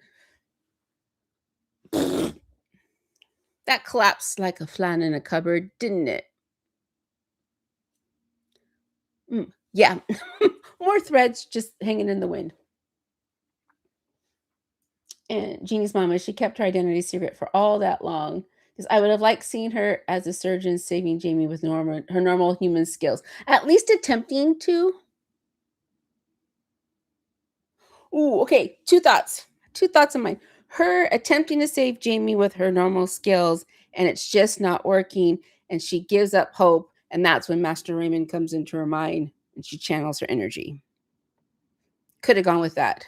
and that collapsed like a flan in a cupboard, didn't it? Yeah. More threads just hanging in the wind. And Jeannie's mama, she kept her identity secret for all that long. Because I would have liked seeing her as a surgeon saving Jamie with her normal human skills. At least attempting to. Ooh, okay. Two thoughts. Two thoughts in mind. Her attempting to save Jamie with her normal skills, and it's just not working, and she gives up hope, and that's when Master Raymond comes into her mind and she channels her energy. Could have gone with that.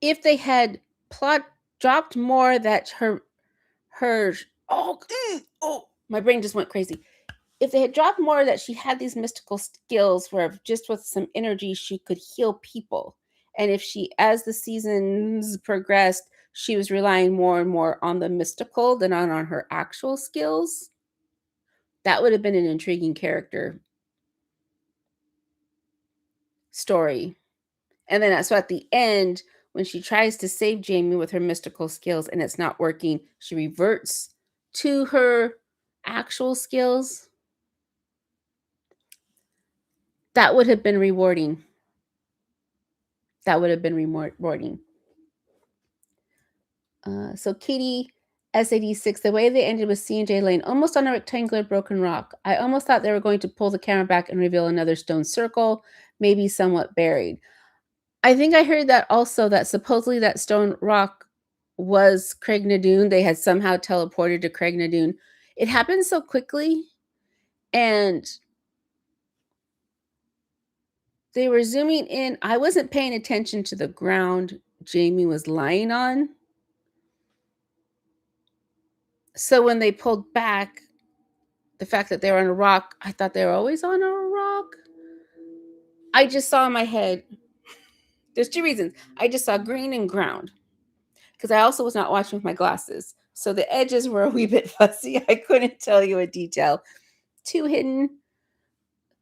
If they had plot dropped more that her oh, oh, my brain just went crazy. If they had dropped more that she had these mystical skills where just with some energy she could heal people, and if she, as the seasons progressed, she was relying more and more on the mystical than on her actual skills, that would have been an intriguing character story. And then so at the end, when she tries to save Jamie with her mystical skills and it's not working, she reverts to her actual skills. That would have been rewarding. That would have been rewarding. So Katie S86, the way they ended with C&J Lane, almost on a rectangular broken rock. I almost thought they were going to pull the camera back and reveal another stone circle, maybe somewhat buried. I think I heard that also, that supposedly that stone rock was Craig Nadoon. They had somehow teleported to Craig Nadoon. It happened so quickly, and they were zooming in. I wasn't paying attention to the ground Jamie was lying on. So when they pulled back, the fact that they were on a rock, I thought they were always on a rock. I just saw in my head, there's two reasons. I just saw green and ground. because I also was not watching with my glasses. So the edges were a wee bit fuzzy. I couldn't tell you a detail. Too hidden.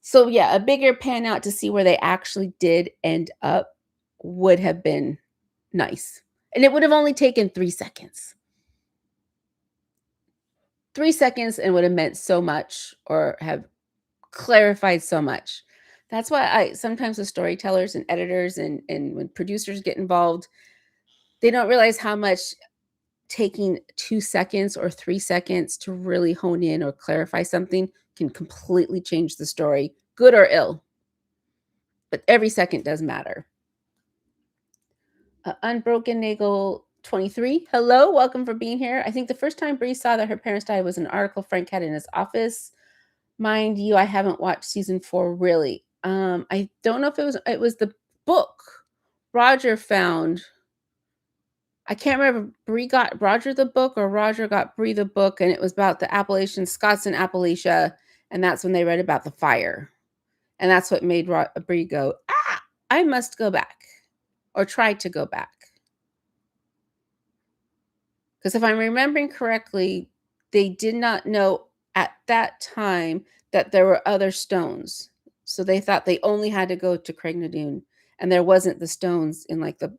So yeah, a bigger pan out to see where they actually did end up would have been nice. And it would have only taken 3 seconds. 3 seconds and would have meant so much or have clarified so much. That's why I sometimes with storytellers and editors and when producers get involved, they don't realize how much taking 2 seconds or 3 seconds to really hone in or clarify something can completely change the story, good or ill. But every second does matter. Unbroken Nagel 23. Hello, welcome for being here. I think the first time Bree saw that her parents died was an article Frank had in his office. Mind you, I haven't watched season 4 really. I don't know if it was the book Roger found. I can't remember if Bree got Roger the book or Roger got Bree the book, and it was about the Appalachian Scots in Appalachia, and that's when they read about the fire. And that's what made Bree go, "Ah, I must go back," or try to go back. Because if I'm remembering correctly, they did not know at that time that there were other stones. So they thought they only had to go to Craignadoon, and there wasn't the stones in like the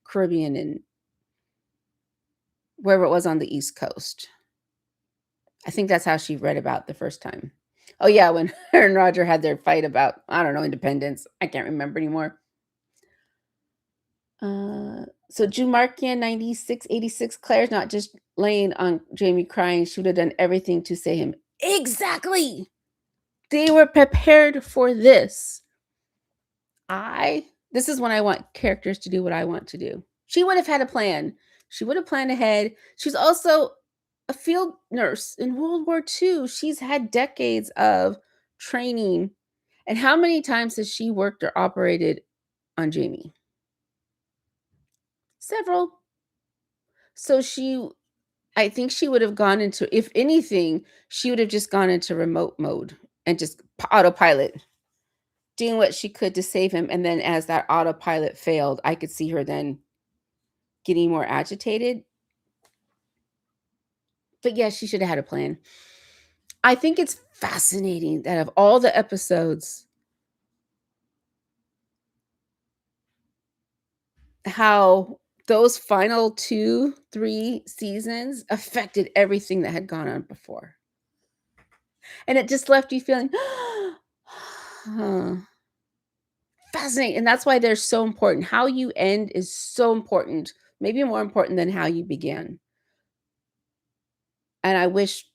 Caribbean and wherever it was on the East Coast. I think that's how she read about the first time. Oh yeah, when her and Roger had their fight about, I don't know, independence. I can't remember anymore. So Jumarkian 9686, Claire's not just laying on Jamie crying. She would have done everything to save him. Exactly. They were prepared for this. This is when I want characters to do what I want to do. She would have had a plan. She would have planned ahead. She's also a field nurse in World War II. She's had decades of training. And how many times has she worked or operated on Jamie? Several. So I think she would have gone into, if anything, she would have just gone into remote mode and just autopilot, doing what she could to save him. And then as that autopilot failed, I could see her then getting more agitated. But yeah, she should have had a plan. I think it's fascinating that of all the episodes, how those final 2, 3 seasons affected everything that had gone on before. And it just left you feeling, huh. Fascinating. And that's why they're so important. How you end is so important, maybe more important than how you began. And I wish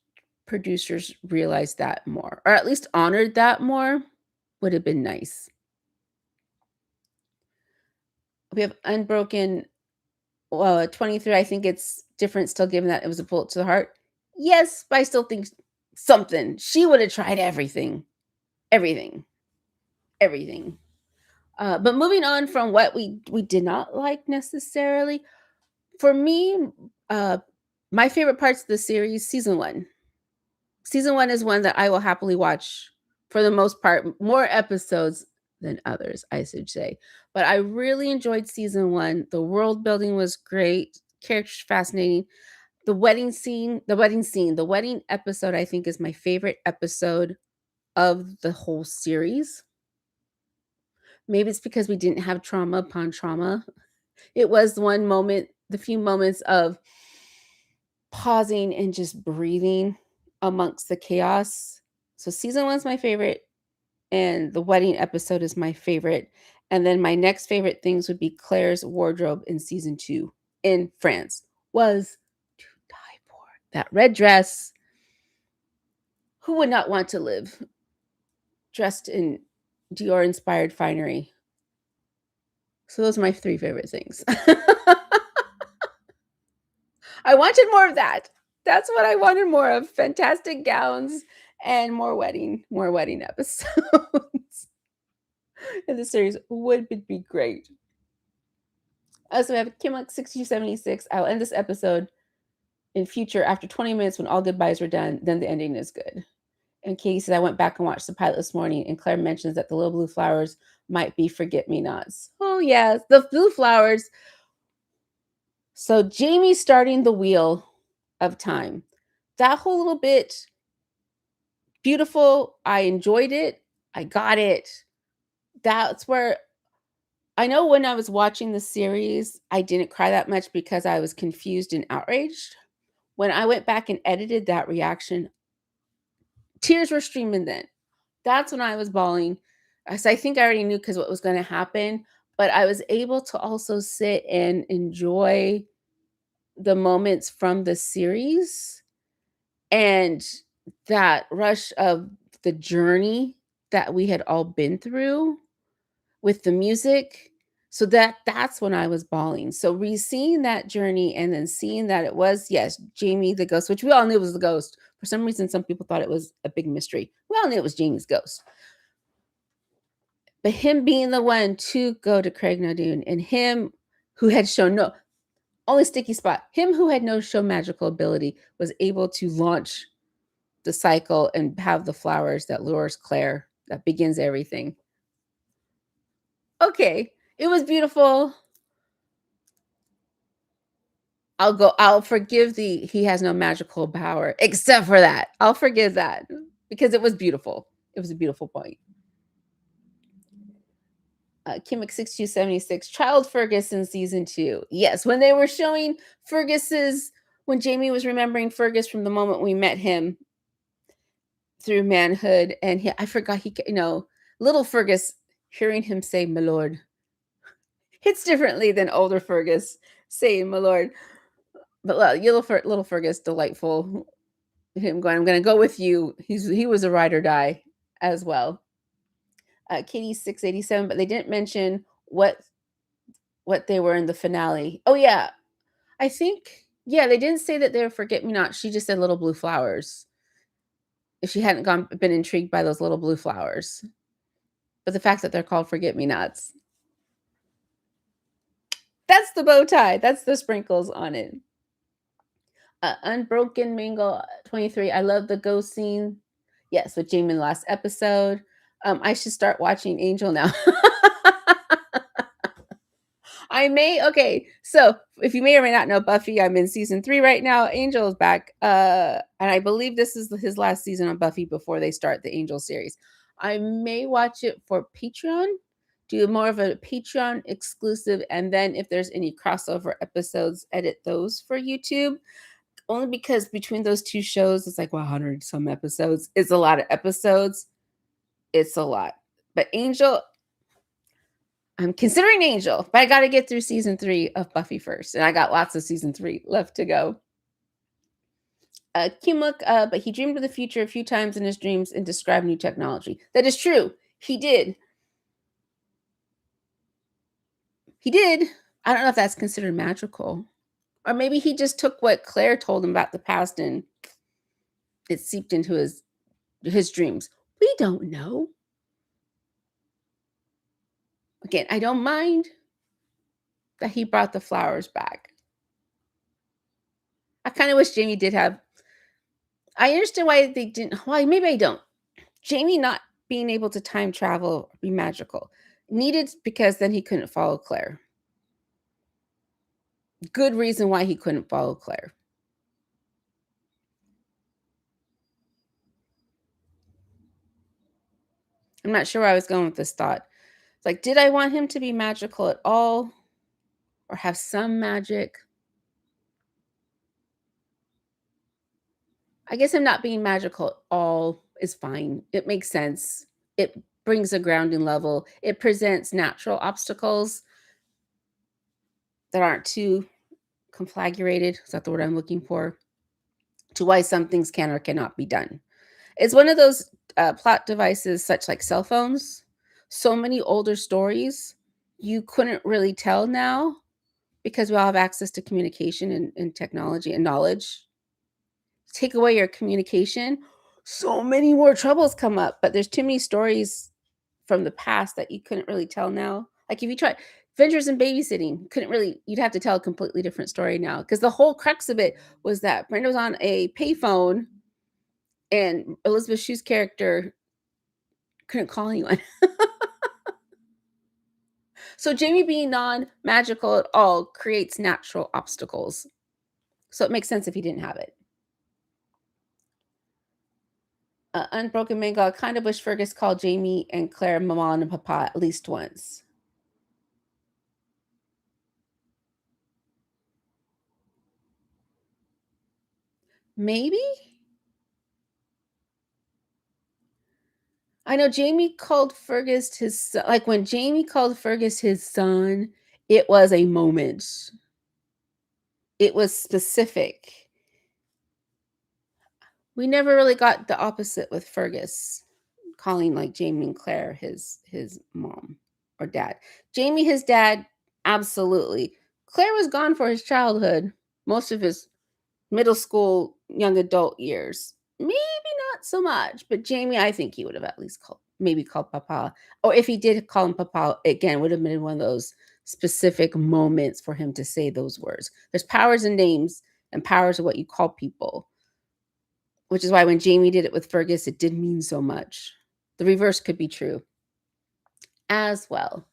producers realized that more, or at least honored that more, would have been nice. We have Unbroken 23. I think it's different still, given that it was a bullet to the heart. Yes, but I still think something. She would have tried everything. Everything. Everything. But moving on from what we did not like necessarily, for me, my favorite parts of the series, season 1. Season 1 is one that I will happily watch for the most part, more episodes than others, I should say. But I really enjoyed season 1. The world building was great, characters fascinating. The wedding episode, I think, is my favorite episode of the whole series. Maybe it's because we didn't have trauma upon trauma. It was one moment, the few moments of pausing and just breathing amongst the chaos. So season 1's my favorite, and the wedding episode is my favorite. And then my next favorite things would be Claire's wardrobe in season 2 in France. Was to die for. That red dress. Who would not want to live dressed in Dior inspired finery? So those are my 3 favorite things. I wanted more of that. That's what I wanted more of. Fantastic gowns and more wedding episodes. In the series would be great. So we have Kimlock 6276. I'll end this episode in future after 20 minutes when all goodbyes were done. Then the ending is good. And Katie says, I went back and watched the pilot this morning, and Claire mentions that the little blue flowers might be forget-me-nots. Oh, yes. The blue flowers. So Jamie starting the wheel of time. That whole little bit, beautiful. I enjoyed it. I got it. That's where I know when I was watching the series, I didn't cry that much because I was confused and outraged. When I went back and edited that reaction, tears were streaming then. That's when I was bawling. So I think I already knew because what was going to happen, but I was able to also sit and enjoy the moments from the series and that rush of the journey that we had all been through with the music. So that's when I was bawling. So seeing that journey and then seeing that it was, yes, Jamie the ghost, which we all knew was the ghost. For some reason, some people thought it was a big mystery. We all knew it was Jamie's ghost. But him being the one to go to Craig Nadoon and him who had shown no only sticky spot, him who had no show magical ability was able to launch the cycle and have the flowers that lures Claire, that begins everything. Okay, it was beautiful. I'll forgive the he has no magical power except for that. I'll forgive that because it was beautiful. It was a beautiful point. Kimmick 6276, Child Fergus in season 2. Yes, when they were showing Fergus's, when Jamie was remembering Fergus from the moment we met him through manhood, and I forgot little Fergus, hearing him say, "My lord," hits differently than older Fergus saying, "My lord." But little Fergus, delightful. Him going, "I'm going to go with you." He was a ride or die as well. Katie 687, but they didn't mention what they were in the finale. Oh yeah, I think yeah, they didn't say that they were forget me not. She just said little blue flowers. If she hadn't been intrigued by those little blue flowers, but the fact that they're called forget me nots, that's the bow tie. That's the sprinkles on it. Unbroken Mingle 23. I love the ghost scene. Yes, with Jamie in the last episode. I should start watching Angel now. Okay. So if you may or may not know Buffy, I'm in season 3 right now. Angel is back. And I believe this is his last season on Buffy before they start the Angel series. I may watch it for Patreon, do more of a Patreon exclusive, and then if there's any crossover episodes, edit those for YouTube. Only because between those two shows, it's like 100 some episodes. It's a lot of episodes. It's a lot. But Angel, I'm considering Angel, but I got to get through season 3 of Buffy first. And I got lots of season 3 left to go. Kimuk, but he dreamed of the future a few times in his dreams and described new technology. That is true. He did. He did. I don't know if that's considered magical. Or maybe he just took what Claire told him about the past and it seeped into his dreams. We don't know. Again, I don't mind that he brought the flowers back. I kind of wish Jamie did have. I understand why they didn't. Why? Maybe I don't. Jamie not being able to time travel be magical. Needed because then he couldn't follow Claire. Good reason why he couldn't follow Claire. I'm not sure where I was going with this thought. It's like, did I want him to be magical at all or have some magic? I guess him not being magical at all is fine. It makes sense. It brings a grounding level. It presents natural obstacles that aren't too conflagrated. Is that the word I'm looking for? To why some things can or cannot be done. It's one of those plot devices, such like cell phones. So many older stories you couldn't really tell now because we all have access to communication and technology and knowledge. Take away your communication, so many more troubles come up. But there's too many stories from the past that you couldn't really tell now. Like if you try Adventures in Babysitting, couldn't really, you'd have to tell a completely different story now because the whole crux of it was that Brenda was on a payphone and Elizabeth Shue's character couldn't call anyone. So Jamie being non-magical at all creates natural obstacles. So it makes sense if he didn't have it. Unbroken Mango, I kind of wish Fergus called Jamie and Claire Mama and Papa at least once. Maybe? I know Jamie called Fergus his son. Like when Jamie called Fergus his son, it was a moment. It was specific. We never really got the opposite with Fergus calling like Jamie and Claire his mom or dad. Jamie his dad, absolutely. Claire was gone for his childhood, most of his middle school, young adult years. Maybe not so much, but Jamie, I think he would have at least called Papa. Or if he did call him Papa, again, would have been one of those specific moments for him to say those words. There's powers in names and powers of what you call people, which is why when Jamie did it with Fergus, it didn't mean so much. The reverse could be true as well.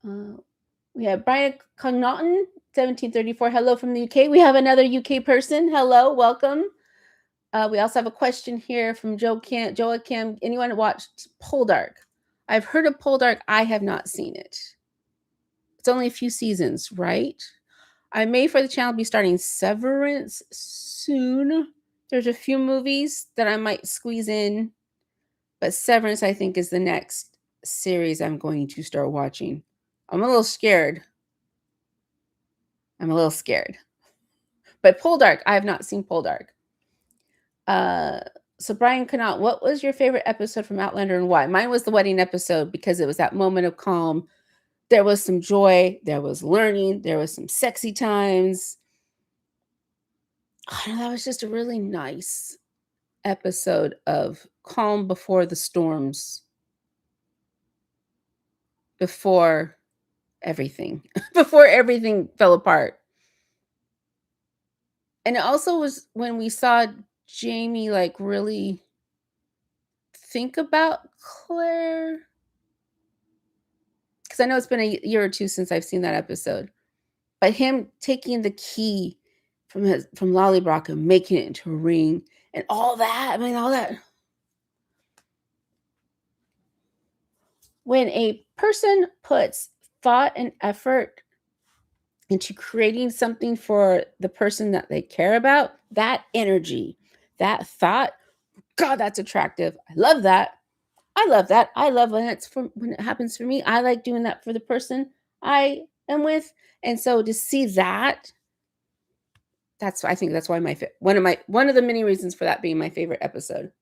Uh, we have Brian Cognaton, 1734. Hello from the UK. We have another UK person. Hello, welcome. We also have a question here from Joachim. Anyone watched Poldark? I've heard of Poldark. I have not seen it. It's only a few seasons, right? I may for the channel be starting Severance soon. There's a few movies that I might squeeze in, but Severance I think is the next series I'm going to start watching. I'm a little scared. But Poldark, I have not seen Poldark. So Brian Connaught, what was your favorite episode from Outlander and why? Mine was the wedding episode because it was that moment of calm. There was some joy, there was learning, there was some sexy times. Oh, that was just a really nice episode of calm before the storms, before everything, before everything fell apart. And it also was when we saw Jamie like really think about Claire. Because I know it's been a year or two since I've seen that episode. But him taking the key from Lollybrock and making it into a ring and all that. I mean, all that. When a person puts thought and effort into creating something for the person that they care about, that energy, that thought, God, that's attractive. I love that. I love that. I love when it happens for me. I like doing that for the person I am with. And so to see that, I think that's why one of the many reasons for that being my favorite episode.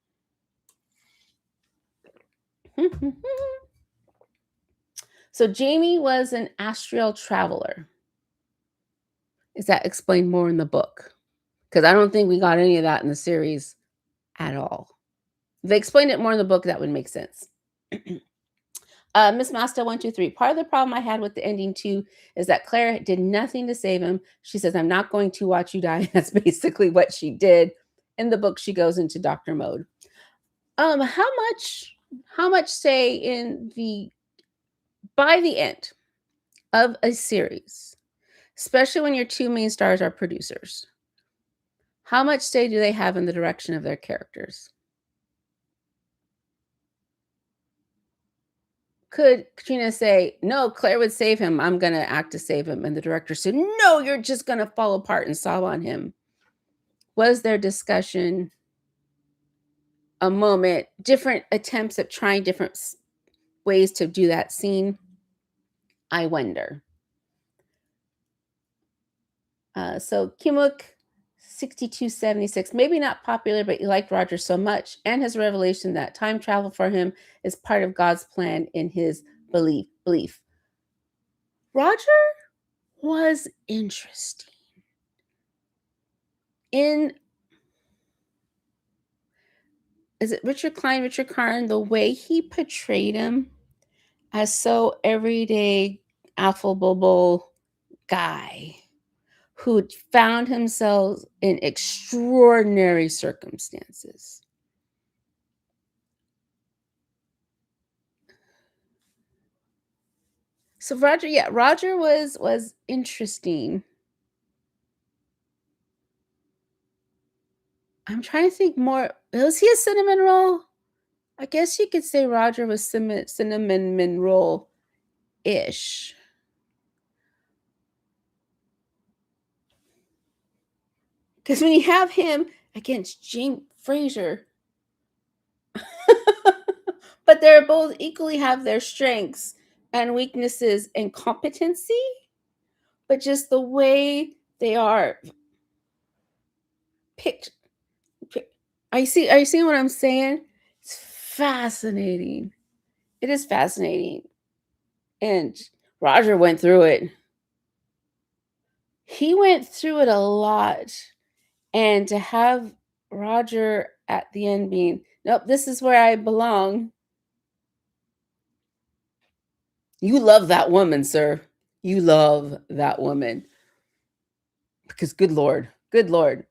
So Jamie was an astral traveler. Is that explained more in the book? Because I don't think we got any of that in the series at all. If they explained it more in the book, that would make sense. Miss Master 123. Part of the problem I had with the ending too is that Claire did nothing to save him. She says, "I'm not going to watch you die." That's basically what she did. In the book, she goes into doctor mode. How much say by the end of a series, especially when your two main stars are producers, how much say do they have in the direction of their characters? Could Katrina say, "No, Claire would save him. I'm going to act to save him." And the director said, "No, you're just going to fall apart and sob on him." Was there discussion, a moment, different attempts at trying different ways to do that scene? I wonder. So Kimuk 6276, maybe not popular, but he liked Roger so much, and his revelation that time travel for him is part of God's plan in his belief. Roger was interesting. Is it Richard Karn, the way he portrayed him as so everyday, affable guy who found himself in extraordinary circumstances. So Roger, yeah, Roger was interesting. I'm trying to think more. Was he a cinnamon roll? I guess you could say Roger was cinnamon roll ish. Because when you have him against Jane Fraser, but they're both equally have their strengths and weaknesses and competency, but just the way they are picked. Are you seeing what I'm saying? It's fascinating. It is fascinating. And Roger went through it. He went through it a lot. And to have Roger at the end being, nope, this is where I belong. You love that woman, sir. You love that woman. Because good Lord, good Lord.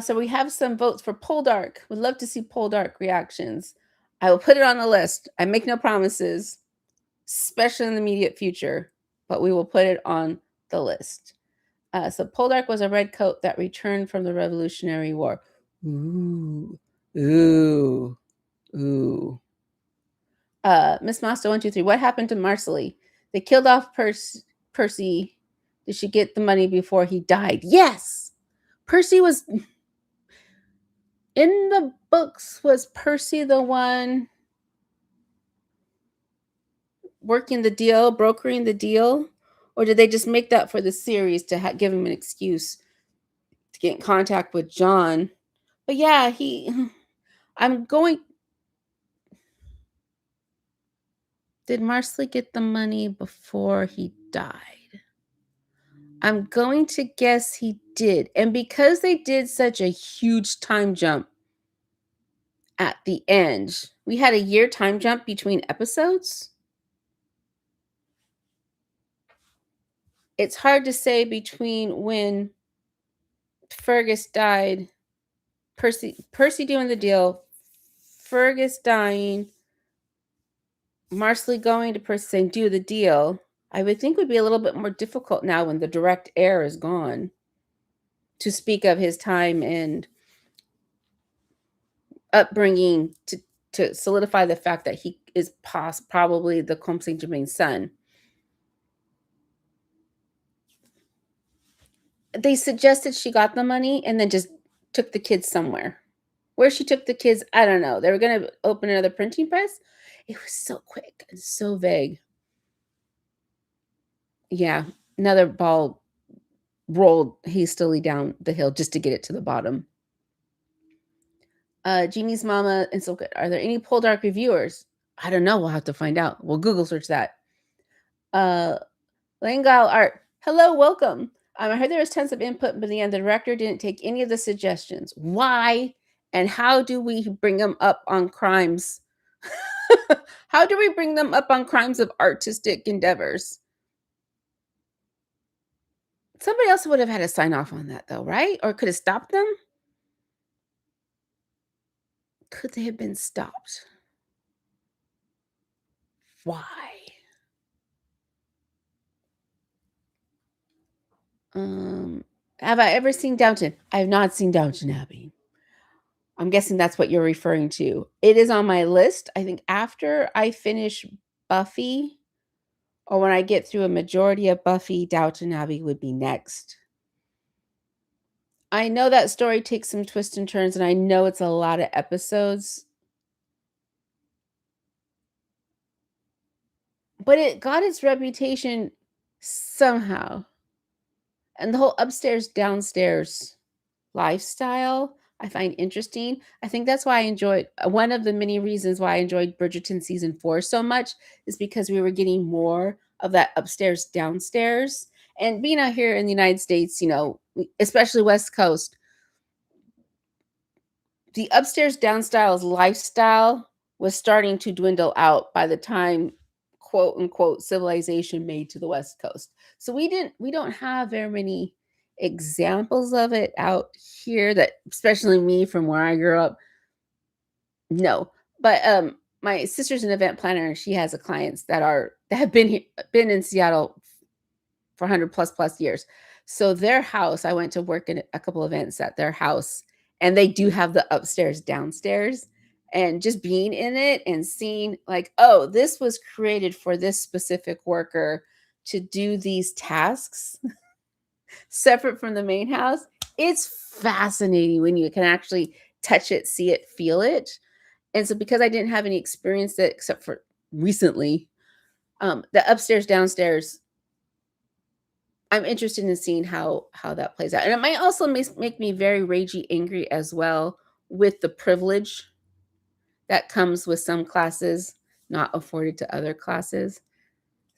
So we have some votes for Poldark. Would love to see Poldark reactions. I will put it on the list. I make no promises, especially in the immediate future, but we will put it on the list. So Poldark was a red coat that returned from the Revolutionary War. Ooh, ooh, ooh. Miss Master 123. What happened to Marcelly? They killed off Percy. Did she get the money before he died? Yes. Percy was in the books. Was Percy the one working the deal, brokering the deal, or did they just make that for the series to give him an excuse to get in contact with John? But yeah, he. I'm going. Did Marsley get the money before he died? I'm going to guess he did. And because they did such a huge time jump at the end, we had a year time jump between episodes. It's hard to say between when Fergus died, Percy doing the deal, Fergus dying, Marsley going to Percy saying, do the deal. I would think would be a little bit more difficult now when the direct heir is gone to speak of his time and upbringing to solidify the fact that he is probably the Comte Saint Germain's son. They suggested she got the money and then just took the kids somewhere. Where she took the kids, I don't know. They were going to open another printing press. It was so quick and so vague. Yeah, another ball rolled hastily down the hill just to get it to the bottom. Jeannie's mama and so good. Are there any Poldark reviewers? I don't know. We'll have to find out. We'll Google search that. Langile Art. Hello, welcome. I heard there was tons of input, but in the end, the director didn't take any of the suggestions. Why? And how do we bring them up on crimes? How do we bring them up on crimes of artistic endeavors? Somebody else would have had to sign off on that, though, right? Or could have stopped them? Could they have been stopped? Why? Um, have I ever seen Downton? I have not seen Downton Abbey. I'm guessing that's what you're referring to. It is on my list. I think after I finish Buffy, or when I get through a majority of Buffy, Downton Abbey would be next. I know that story takes some twists and turns, and I know it's a lot of episodes. But it got its reputation somehow. And the whole upstairs, downstairs lifestyle, I find interesting. I think that's why I enjoyed one of the many reasons why I enjoyed Bridgerton season 4 so much is because we were getting more of that upstairs, downstairs. And being out here in the United States, especially West Coast, the upstairs downstairs lifestyle was starting to dwindle out by the time quote unquote civilization made to the West Coast. So we don't have very many examples of it out here that especially me from where I grew up. No. But my sister's an event planner, and she has a clients that have been in Seattle for 100 plus years. So their house, I went to work in a couple events at their house, and they do have the upstairs, downstairs, and just being in it and seeing like, oh, this was created for this specific worker to do these tasks separate from the main house. It's fascinating when you can actually touch it, see it, feel it. And so because I didn't have any experience that except for recently, the upstairs, downstairs, I'm interested in seeing how that plays out. And it might also make me very ragey angry as well with the privilege that comes with some classes not afforded to other classes,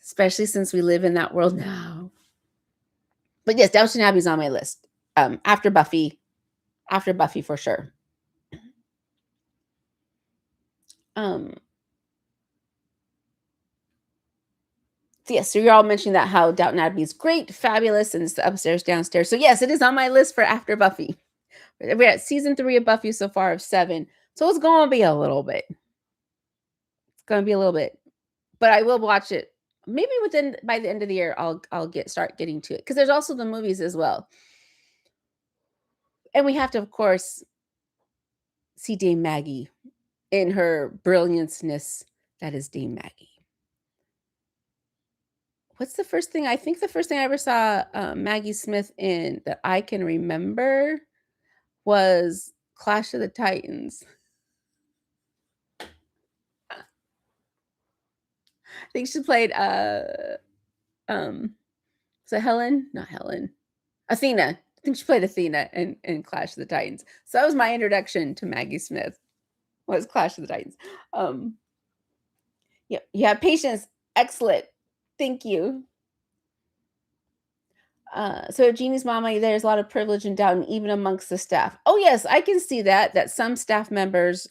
especially since we live in that world now. But yes, Downton Abbey's on my list. After Buffy for sure. Um, so yes, so you're all mentioning that how Downton Abbey is great, fabulous, and it's the upstairs, downstairs. So yes, it is on my list for after Buffy. We're at season 3 of Buffy so far of 7. So it's going to be a little bit. It's going to be a little bit. But I will watch it. Maybe within by the end of the year I'll start getting to it cuz there's also the movies as well. And we have to of course see Dame Maggie in her brillianceness that is Dame Maggie. What's the first thing I think the first thing I ever saw Maggie Smith in that I can remember was Clash of the Titans. I think she played so Helen, not Helen, Athena. I think she played Athena in Clash of the Titans. So that was my introduction to Maggie Smith. Was Clash of the Titans. Um, yeah, yeah, patience, excellent. Thank you. So Jeannie's mama, there's a lot of privilege and doubt, and even amongst the staff. Oh yes, I can see that. That some staff members,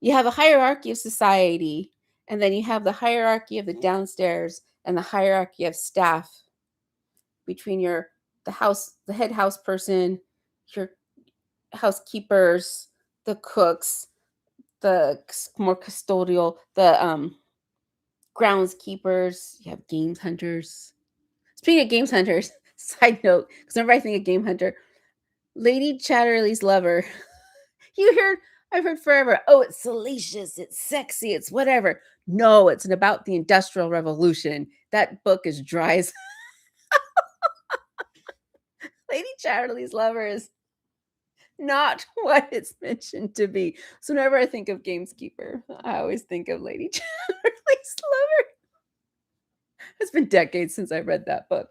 you have a hierarchy of society, and then you have the hierarchy of the downstairs and the hierarchy of staff between the head house person, your housekeepers, the cooks, the more custodial, the groundskeepers. You have games hunters. Speaking of games hunters, side note, because whenever I think of game hunter, Lady Chatterley's lover. You heard, I've heard forever. Oh, it's salacious, it's sexy, it's whatever. No, it's about the Industrial Revolution. That book is dry as Lady Chatterley's lover is not what it's mentioned to be. So whenever I think of Gameskeeper, I always think of Lady Chatterley's lover. It's been decades since I read that book.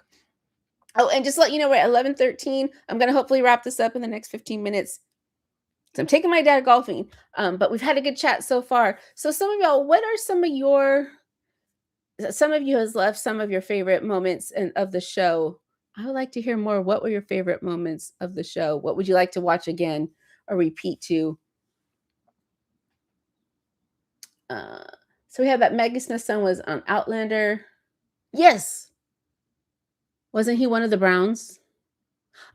Oh, and just to let you know, we're at 11:13. I'm going to hopefully wrap this up in the next 15 minutes. So I'm taking my dad golfing, but we've had a good chat so far. So some of y'all, what are some of you has left some of your favorite moments of the show. I would like to hear more. What were your favorite moments of the show? What would you like to watch again or repeat to? Uh, so we have that Maggie Smith's son was on Outlander. Yes. Wasn't he one of the Browns?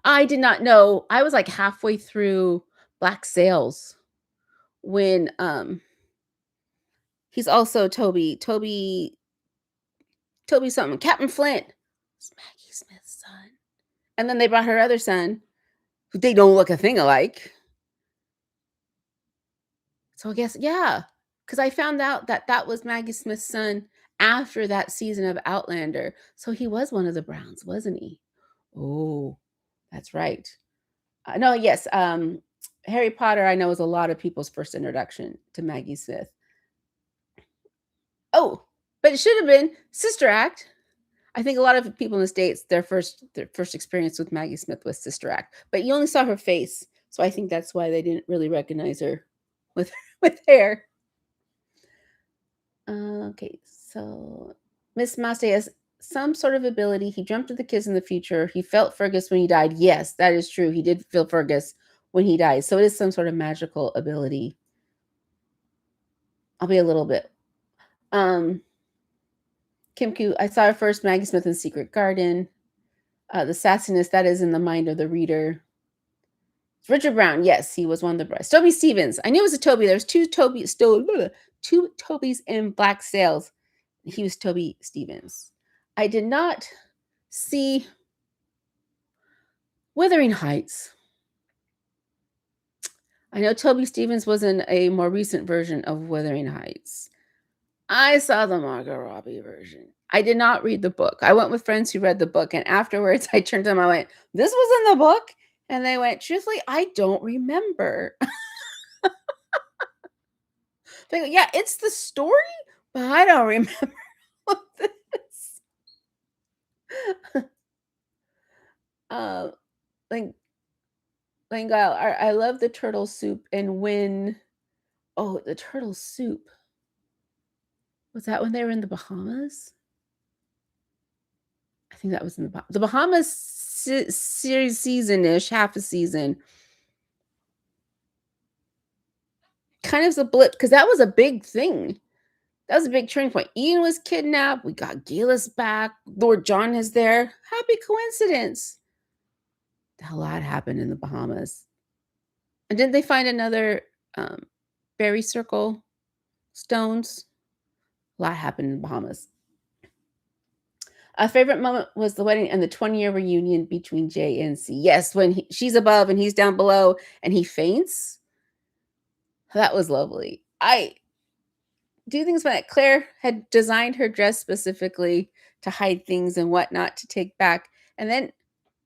I did not know. I was like halfway through Black Sails when he's also Toby something. Captain Flint. It's Maggie Smith's son. And then they brought her other son, who they don't look a thing alike. So I guess, yeah. Because I found out that that was Maggie Smith's son after that season of Outlander. So he was one of the Browns, wasn't he? Oh, that's right. No, yes. Harry Potter, I know, is a lot of people's first introduction to Maggie Smith. Oh, but it should have been Sister Act. I think a lot of people in the States, their first experience with Maggie Smith was Sister Act, but you only saw her face, so I think that's why they didn't really recognize her with with hair. Okay, so Miss Maste has some sort of ability. He dreamt of the kids in the future. He felt Fergus when he died. Yes, that is true. He did feel Fergus when he died. So it is some sort of magical ability. I'll be a little bit. Kim Koo, I saw her first Maggie Smith in Secret Garden. The sassiness that is in the mind of the reader. Richard Brown, yes, he was one of the brides. Toby Stevens. I knew it was a Toby. There's two Toby. two Tobys in black sails. He was Toby Stevens. I did not see Wuthering Heights. I know Toby Stevens was in a more recent version of Wuthering Heights. I saw the Margot Robbie version. I did not read the book. I went with friends who read the book, and afterwards I turned to them, I went, "This was in the book?" And they went, "Truthfully, I don't remember." They go, "Yeah, it's the story, but I don't remember what this." Uh, like Langile, I love the turtle soup, and when oh, the turtle soup. Was that when they were in the Bahamas? I think that was in the Bahamas series season-ish, half a season. Kind of a blip because that was a big thing. That was a big turning point. Ian was kidnapped. We got Gillis back. Lord John is there. Happy coincidence. A lot happened in the Bahamas. And didn't they find another berry circle stones? A lot happened in the Bahamas. A favorite moment was the wedding and the 20-year reunion between J and C. Yes, when she's above and he's down below and he faints. That was lovely. I do things when Claire had designed her dress specifically to hide things and whatnot to take back. And then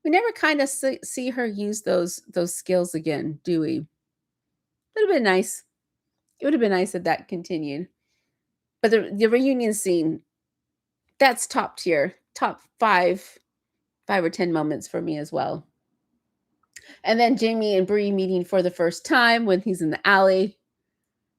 we never kind of see her use those skills again, do we? It would have been nice. It would have been nice if that continued. But the reunion scene, that's top tier, top 5 or 10 moments for me as well. And then Jamie and Bree meeting for the first time when he's in the alley.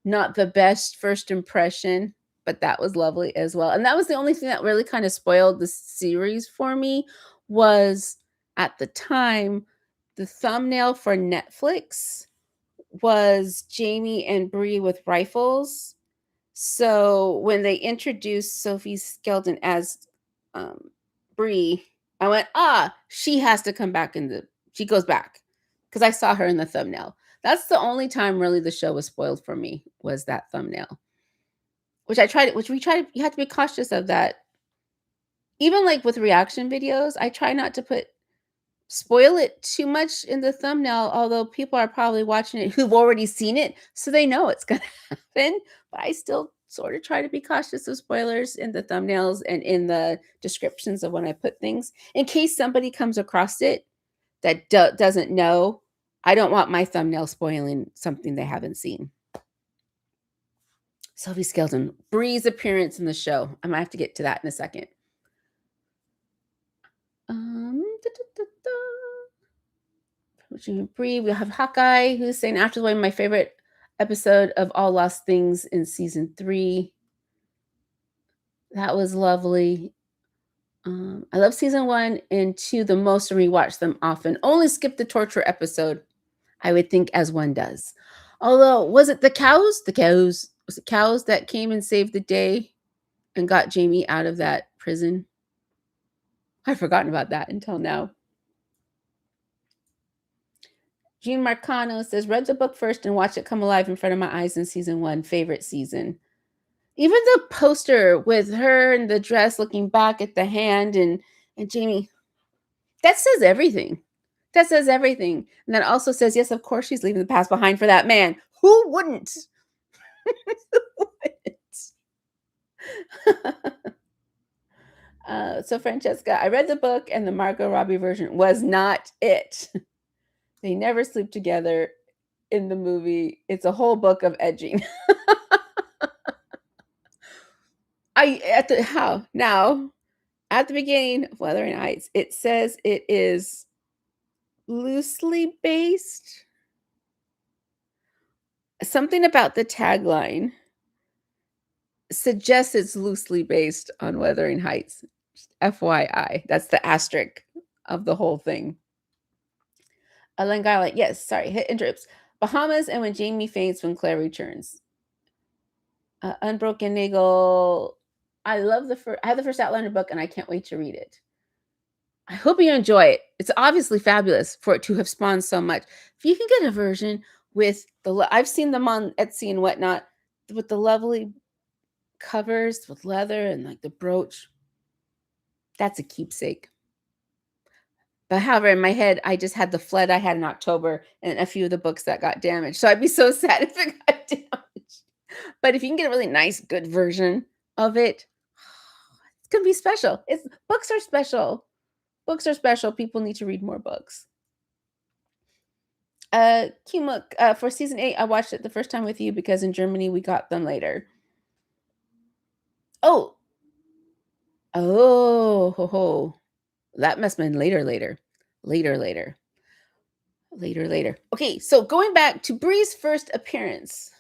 Not the best first impression, but that was lovely as well. And that was the only thing that really kind of spoiled the series for me was at the time the thumbnail for Netflix was Jamie and Bree with rifles. So when they introduced Sophie Skelton as Bree, I went, she has to come back she goes back because I saw her in the thumbnail. That's the only time really the show was spoiled for me was that thumbnail. Which we tried, you have to be cautious of that. Even like with reaction videos, I try not to spoil it too much in the thumbnail, although people are probably watching it who've already seen it, so they know it's gonna happen. But I still sort of try to be cautious of spoilers in the thumbnails and in the descriptions of when I put things in case somebody comes across it that doesn't know. I don't want my thumbnail spoiling something they haven't seen. Sophie Skelton, Bree's appearance in the show. I might have to get to that in a second. Bree, we have Hawkeye, who's saying after the way my favorite episode of All Lost Things in season 3. That was lovely. I love season 1 and 2 the most and rewatch them often. Only skip the torture episode, I would think, as one does. Although, was it the cows? Was it cows that came and saved the day and got Jamie out of that prison? I've forgotten about that until now. Jean Marcano says, read the book first and watch it come alive in front of my eyes in season 1. Favorite season. Even the poster with her in the dress looking back at the hand and Jamie, that says everything. That says everything. And that also says, yes, of course she's leaving the past behind for that man. Who wouldn't? Who wouldn't? So Francesca, I read the book and the Margot Robbie version was not it. They never sleep together in the movie. It's a whole book of edging. At the beginning of Wuthering Heights, it says it is loosely based. Something about the tagline suggests it's loosely based on Wuthering Heights. Just FYI, that's the asterisk of the whole thing. Langala, yes, sorry, hit interrupts. Bahamas and when Jamie faints when Claire returns. Unbroken Nagel. I have the first Outlander book and I can't wait to read it. I hope you enjoy it. It's obviously fabulous for it to have spawned so much. If you can get a version with I've seen them on Etsy and whatnot. with the lovely covers with leather and like the brooch. That's a keepsake. But however, in my head, I just had the flood I had in October and a few of the books that got damaged. So I'd be so sad if it got damaged. But if you can get a really nice, good version of it, it's gonna be special. It's books are special. Books are special. People need to read more books. Kimuk, for season 8, I watched it the first time with you because in Germany we got them later. Oh, oh, ho, ho. That must have been later, later, later. Okay, so going back to Bree's first appearance,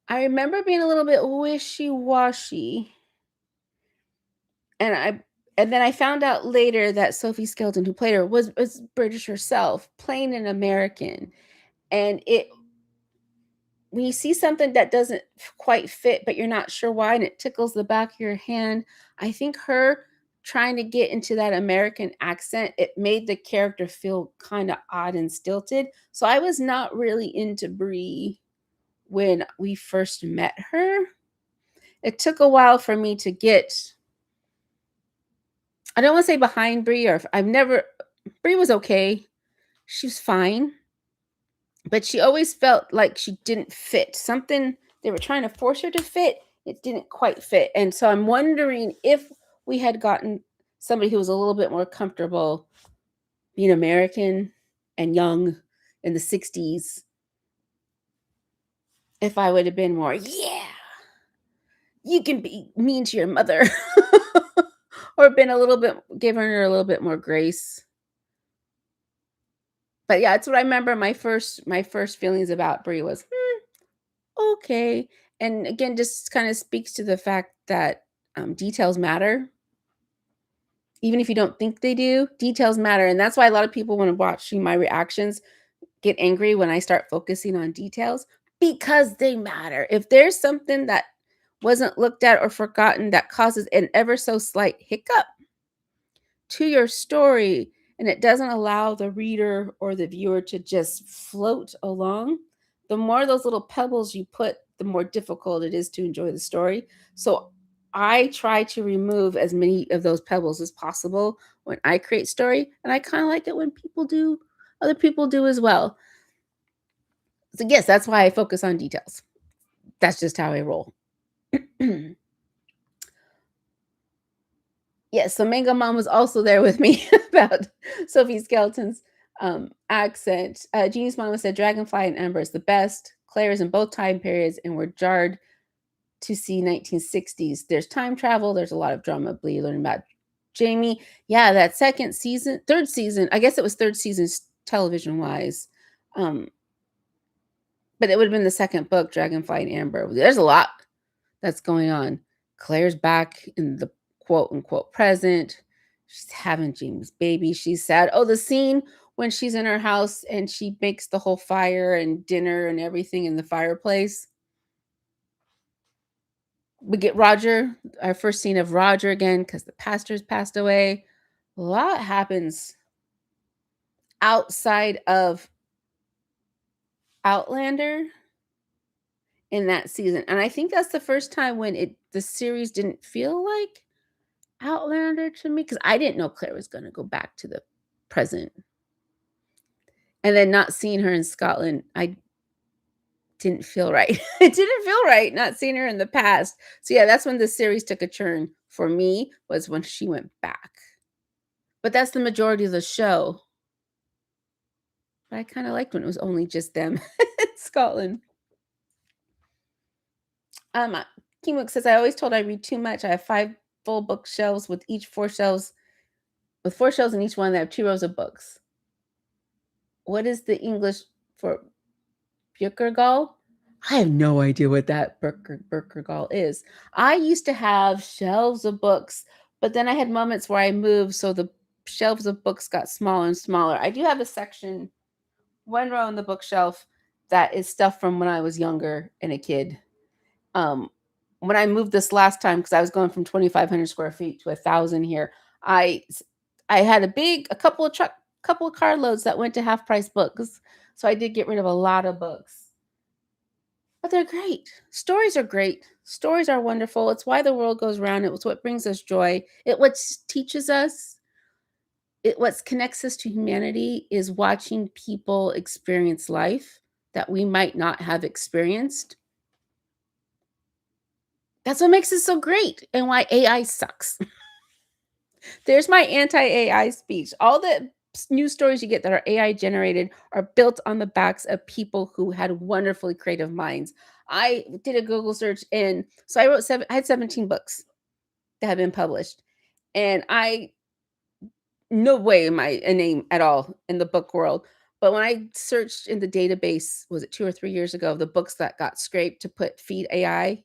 I remember being a little bit wishy-washy, and then I found out later that Sophie Skelton, who played her, was British herself, playing an American, and it when you see something that doesn't quite fit, but you're not sure why, and it tickles the back of your hand, I think her trying to get into that American accent, it made the character feel kind of odd and stilted. So I was not really into Brie when we first met her. It took a while for me to get, I don't want to say behind Brie, or I've never, Brie was okay. She was fine, but she always felt like she didn't fit. Something they were trying to force her to fit, it didn't quite fit. And so I'm wondering if we had gotten somebody who was a little bit more comfortable being American and young in the 60s, if I would have been more, yeah, you can be mean to your mother. Or been a little bit, given her a little bit more grace. But yeah, it's what I remember my first feelings about Brie was, okay. And again, just kind of speaks to the fact that details matter. Even if you don't think they do, details matter. And that's why a lot of people, when watching my reactions, get angry when I start focusing on details because they matter. If there's something that wasn't looked at or forgotten that causes an ever so slight hiccup to your story and it doesn't allow the reader or the viewer to just float along, the more those little pebbles you put, the more difficult it is to enjoy the story. So I try to remove as many of those pebbles as possible when I create story. And I kind of like it when people do, other people do as well. So, yes, that's why I focus on details. That's just how I roll. Yes, so Mango Mom was also there with me about Sophie Skelton's accent. Jeannie's mama said Dragonfly and Amber is the best. Claire is in both time periods, and we're jarred to see 1960s. There's time travel. There's a lot of drama. Blee learning about Jamie. Yeah, that third season. I guess it was third season television wise. But it would have been the second book, Dragonfly and Amber. There's a lot that's going on. Claire's back in the quote unquote present. She's having James' baby. She's sad. Oh, the scene when she's in her house and she makes the whole fire and dinner and everything in the fireplace. We get Roger, our first scene of Roger again, because the pastor's passed away. A lot happens outside of Outlander in that season. And I think that's the first time when the series didn't feel like Outlander to me, because I didn't know Claire was gonna go back to the present. And then not seeing her in Scotland, I didn't feel right. It didn't feel right not seeing her in the past. So, yeah, that's when the series took a turn for me, was when she went back. But that's the majority of the show. But I kinda liked when it was only just them in Scotland. Um, Kimuk says, "I always told I read too much. I have 5 full bookshelves with 4 shelves in each one that have 2 rows of books." What is the English for Björkergall? I have no idea what that Björkergall is. I used to have shelves of books, but then I had moments where I moved, so the shelves of books got smaller and smaller. I do have a section, one row in the bookshelf that is stuff from when I was younger and a kid. Um, when I moved this last time, because I was going from 2,500 square feet to 1,000 here, I I had a couple of couple of carloads that went to half price books. So I did get rid of a lot of books. But they're great. Stories are great. Stories are wonderful. It's why the world goes round. It's what brings us joy. It what teaches us. It what connects us to humanity is watching people experience life that we might not have experienced. That's what makes it so great and why AI sucks. There's my anti-AI speech. All the news stories you get that are AI generated are built on the backs of people who had wonderfully creative minds. I did a Google search and so I had 17 books that have been published. And I no way am I a name at all in the book world. But when I searched in the database, was it 2 or 3 years ago, of the books that got scraped to put feed AI,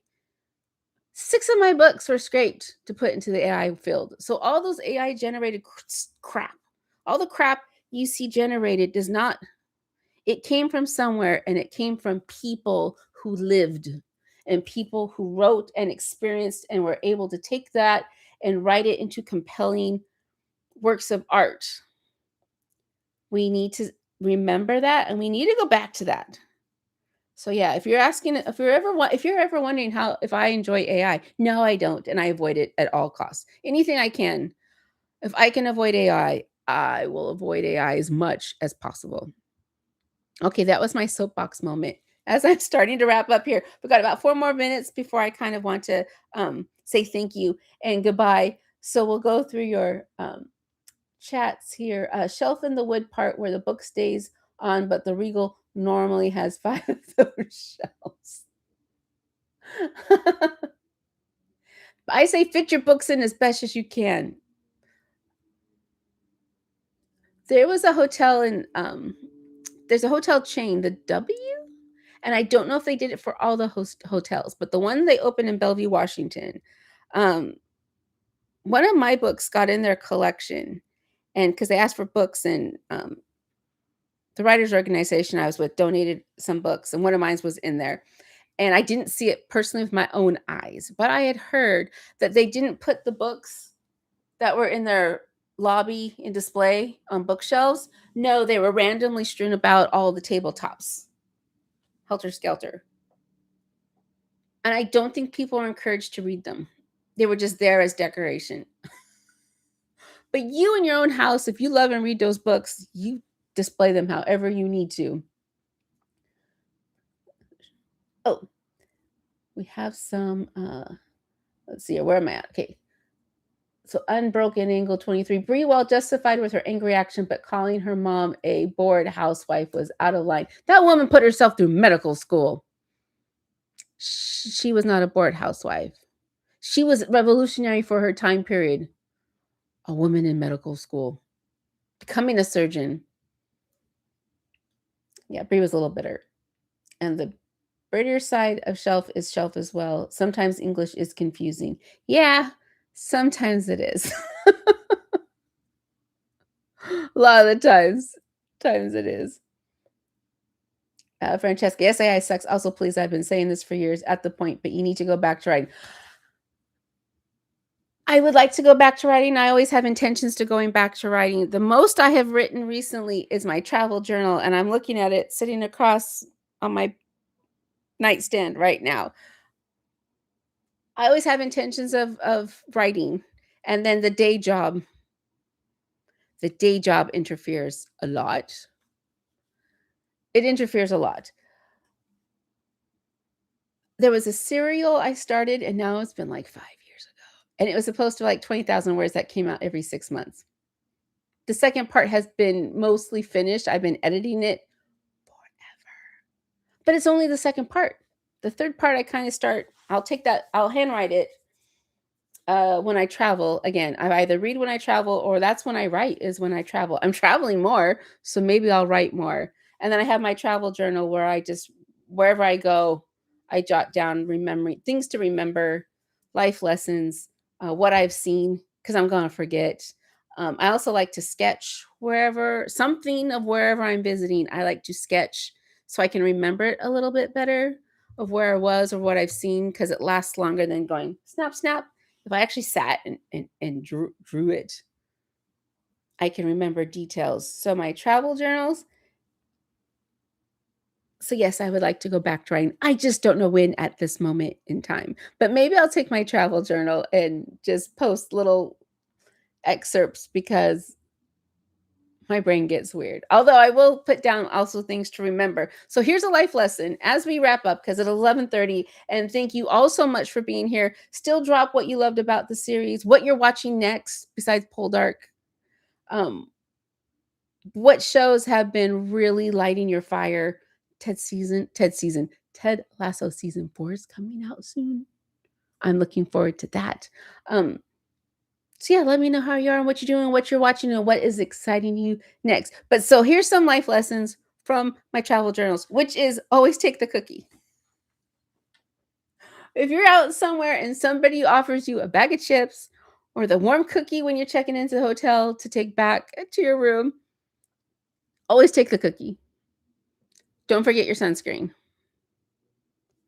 6 of my books were scraped to put into the AI field. So all those AI generated crap, all the crap you see generated does not it came from somewhere and it came from people who lived and people who wrote and experienced and were able to take that and write it into compelling works of art. We need to remember that and we need to go back to that. So yeah, if you're ever wondering how if I enjoy AI, no, I don't, and I avoid it at all costs. Anything I can. If I can avoid AI, I will avoid AI as much as possible. Okay, that was my soapbox moment. As I'm starting to wrap up here, we've got about 4 more minutes before I kind of want to say thank you and goodbye. So we'll go through your chats here. Shelf in the wood part where the book stays on, but the Regal normally has 5 of those shelves. I say fit your books in as best as you can. There was a hotel in there's a hotel chain, the W, and I don't know if they did it for all the hotels, but the one they opened in Bellevue, Washington, um, one of my books got in their collection, and because they asked for books, and the writers organization I was with donated some books, and one of mine was in there. And I didn't see it personally with my own eyes, but I had heard that they didn't put the books that were in their lobby in display on bookshelves. No, they were randomly strewn about all the tabletops, helter skelter. And I don't think people are encouraged to read them. They were just there as decoration. But you in your own house, if you love and read those books, you display them however you need to. Oh, we have some let's see, where am I at? Okay. So unbroken angle 23. Bree, well justified with her angry action, but calling her mom a bored housewife was out of line. That woman put herself through medical school. She was not a bored housewife. She was revolutionary for her time period. A woman in medical school, becoming a surgeon. Yeah, Bree was a little bitter. And the British side of shelf is shelf as well. Sometimes English is confusing. Yeah, sometimes it is. A lot of the times it is. Francesca, yes, AI sucks. Also, please, I've been saying this for years at the point, but you need to go back to writing. I would like to go back to writing. I always have intentions to going back to writing. The most I have written recently is my travel journal, and I'm looking at it sitting across on my nightstand right now. I always have intentions of writing, and then the day job. The day job interferes a lot. It interferes a lot. There was a serial I started, and now it's been like 5 years ago. And it was supposed to like 20,000 words that came out every 6 months. The second part has been mostly finished. I've been editing it forever. But it's only the second part. The third part, I kind of start, I'll take that, I'll handwrite it when I travel. Again, I either read when I travel or that's when I write is when I travel. I'm traveling more, so maybe I'll write more. And then I have my travel journal where I just wherever I go, I jot down remembering things to remember, life lessons, what I've seen because I'm gonna forget. I also like to sketch wherever something of wherever I'm visiting. I like to sketch so I can remember it a little bit better of where I was or what I've seen because it lasts longer than going snap snap if I actually sat and drew it, I can remember details. So my travel journals, so yes, I would like to go back to writing. I just don't know when at this moment in time. But maybe I'll take my travel journal and just post little excerpts because my brain gets weird. Although I will put down also things to remember. So here's a life lesson as we wrap up because it's 11:30. And thank you all so much for being here. Still drop what you loved about the series, what you're watching next besides Poldark. Um, what shows have been really lighting your fire? Ted Lasso season 4 is coming out soon. I'm looking forward to that. Um, So yeah, let me know how you are and what you're doing, what you're watching, and what is exciting you next. But so here's some life lessons from my travel journals, which is always take the cookie. If you're out somewhere and somebody offers you a bag of chips or the warm cookie when you're checking into the hotel to take back to your room, always take the cookie. Don't forget your sunscreen.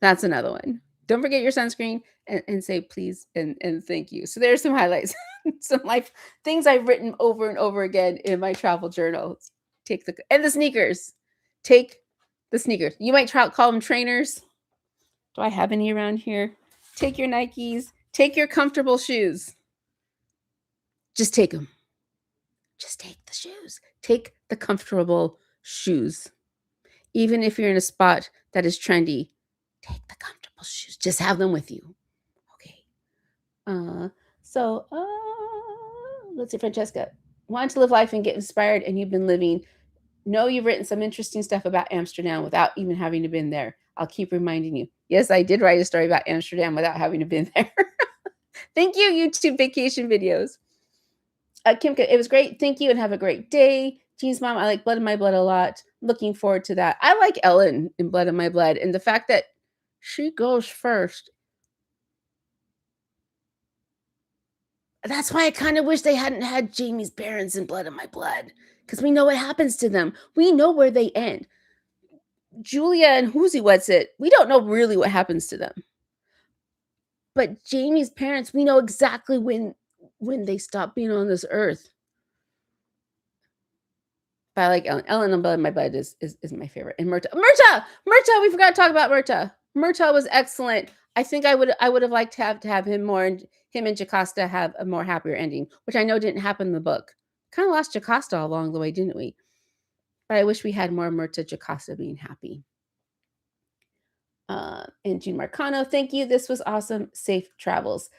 That's another one. Don't forget your sunscreen and say please and thank you. So there's some highlights, some life things I've written over and over again in my travel journals. Take the and the sneakers. Take the sneakers. You might call them trainers. Do I have any around here? Take your Nikes. Take your comfortable shoes. Just take them. Just take the shoes. Take the comfortable shoes. Even if you're in a spot that is trendy, take the comfortable shoes. Just have them with you. Okay. Uh, let's see, Francesca. Want to live life and get inspired, and you've been living. Know you've written some interesting stuff about Amsterdam without even having to been there. I'll keep reminding you. Yes, I did write a story about Amsterdam without having to been there. Thank you, YouTube vacation videos. Kimka, it was great. Thank you and have a great day. Jean's mom, I like Blood in My Blood a lot. Looking forward to that. I like Ellen in Blood in My Blood, and the fact that she goes first. That's why I kind of wish they hadn't had Jamie's parents in Blood in My Blood, because we know what happens to them. We know where they end. Julia and Who's What's It, we don't know really what happens to them. But Jamie's parents, we know exactly when they stop being on this earth. But I like Ellen. Ellen and Blood in My Blood is my favorite. And Murta, we forgot to talk about Murta. Murta was excellent. I think I would have liked to have him more and him and Jocasta have a more happier ending, which I know didn't happen in the book. Kind of lost Jocasta along the way, didn't we? But I wish we had more Murta Jocasta being happy. And June Marcano, thank you. This was awesome. Safe travels.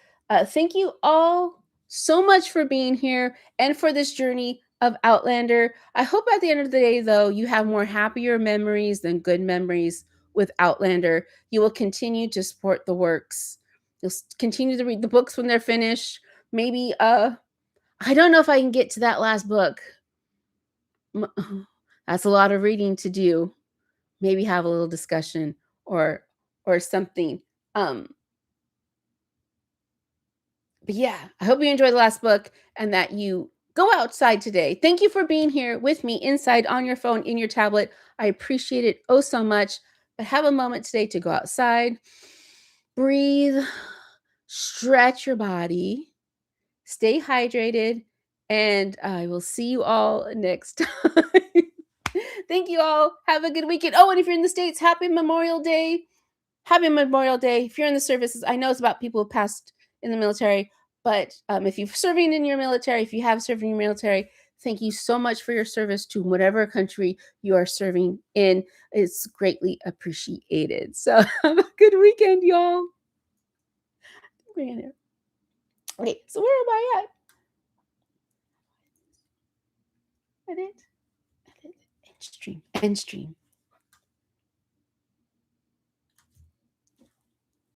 Thank you all so much for being here and for this journey of Outlander. I hope at the end of the day, though, you have more happier memories than good memories with Outlander. You will continue to support the works. You'll continue to read the books when they're finished. Maybe, I don't know if I can get to that last book. That's a lot of reading to do. Maybe have a little discussion or something. But yeah, I hope you enjoyed the last book and that you go outside today. Thank you for being here with me inside on your phone, in your tablet. I appreciate it oh so much. But have a moment today to go outside, breathe, stretch your body, stay hydrated, and I will see you all next time. Thank you all. Have a good weekend. Oh, and if you're in the States, happy Memorial Day. Happy Memorial Day. If you're in the services, I know it's about people who passed in the military, but if you're serving in your military, if you have served in your military, thank you so much for your service to whatever country you are serving in. It's greatly appreciated. So have a good weekend, y'all. Okay, so where am I at? Edit, edit, end stream, end stream.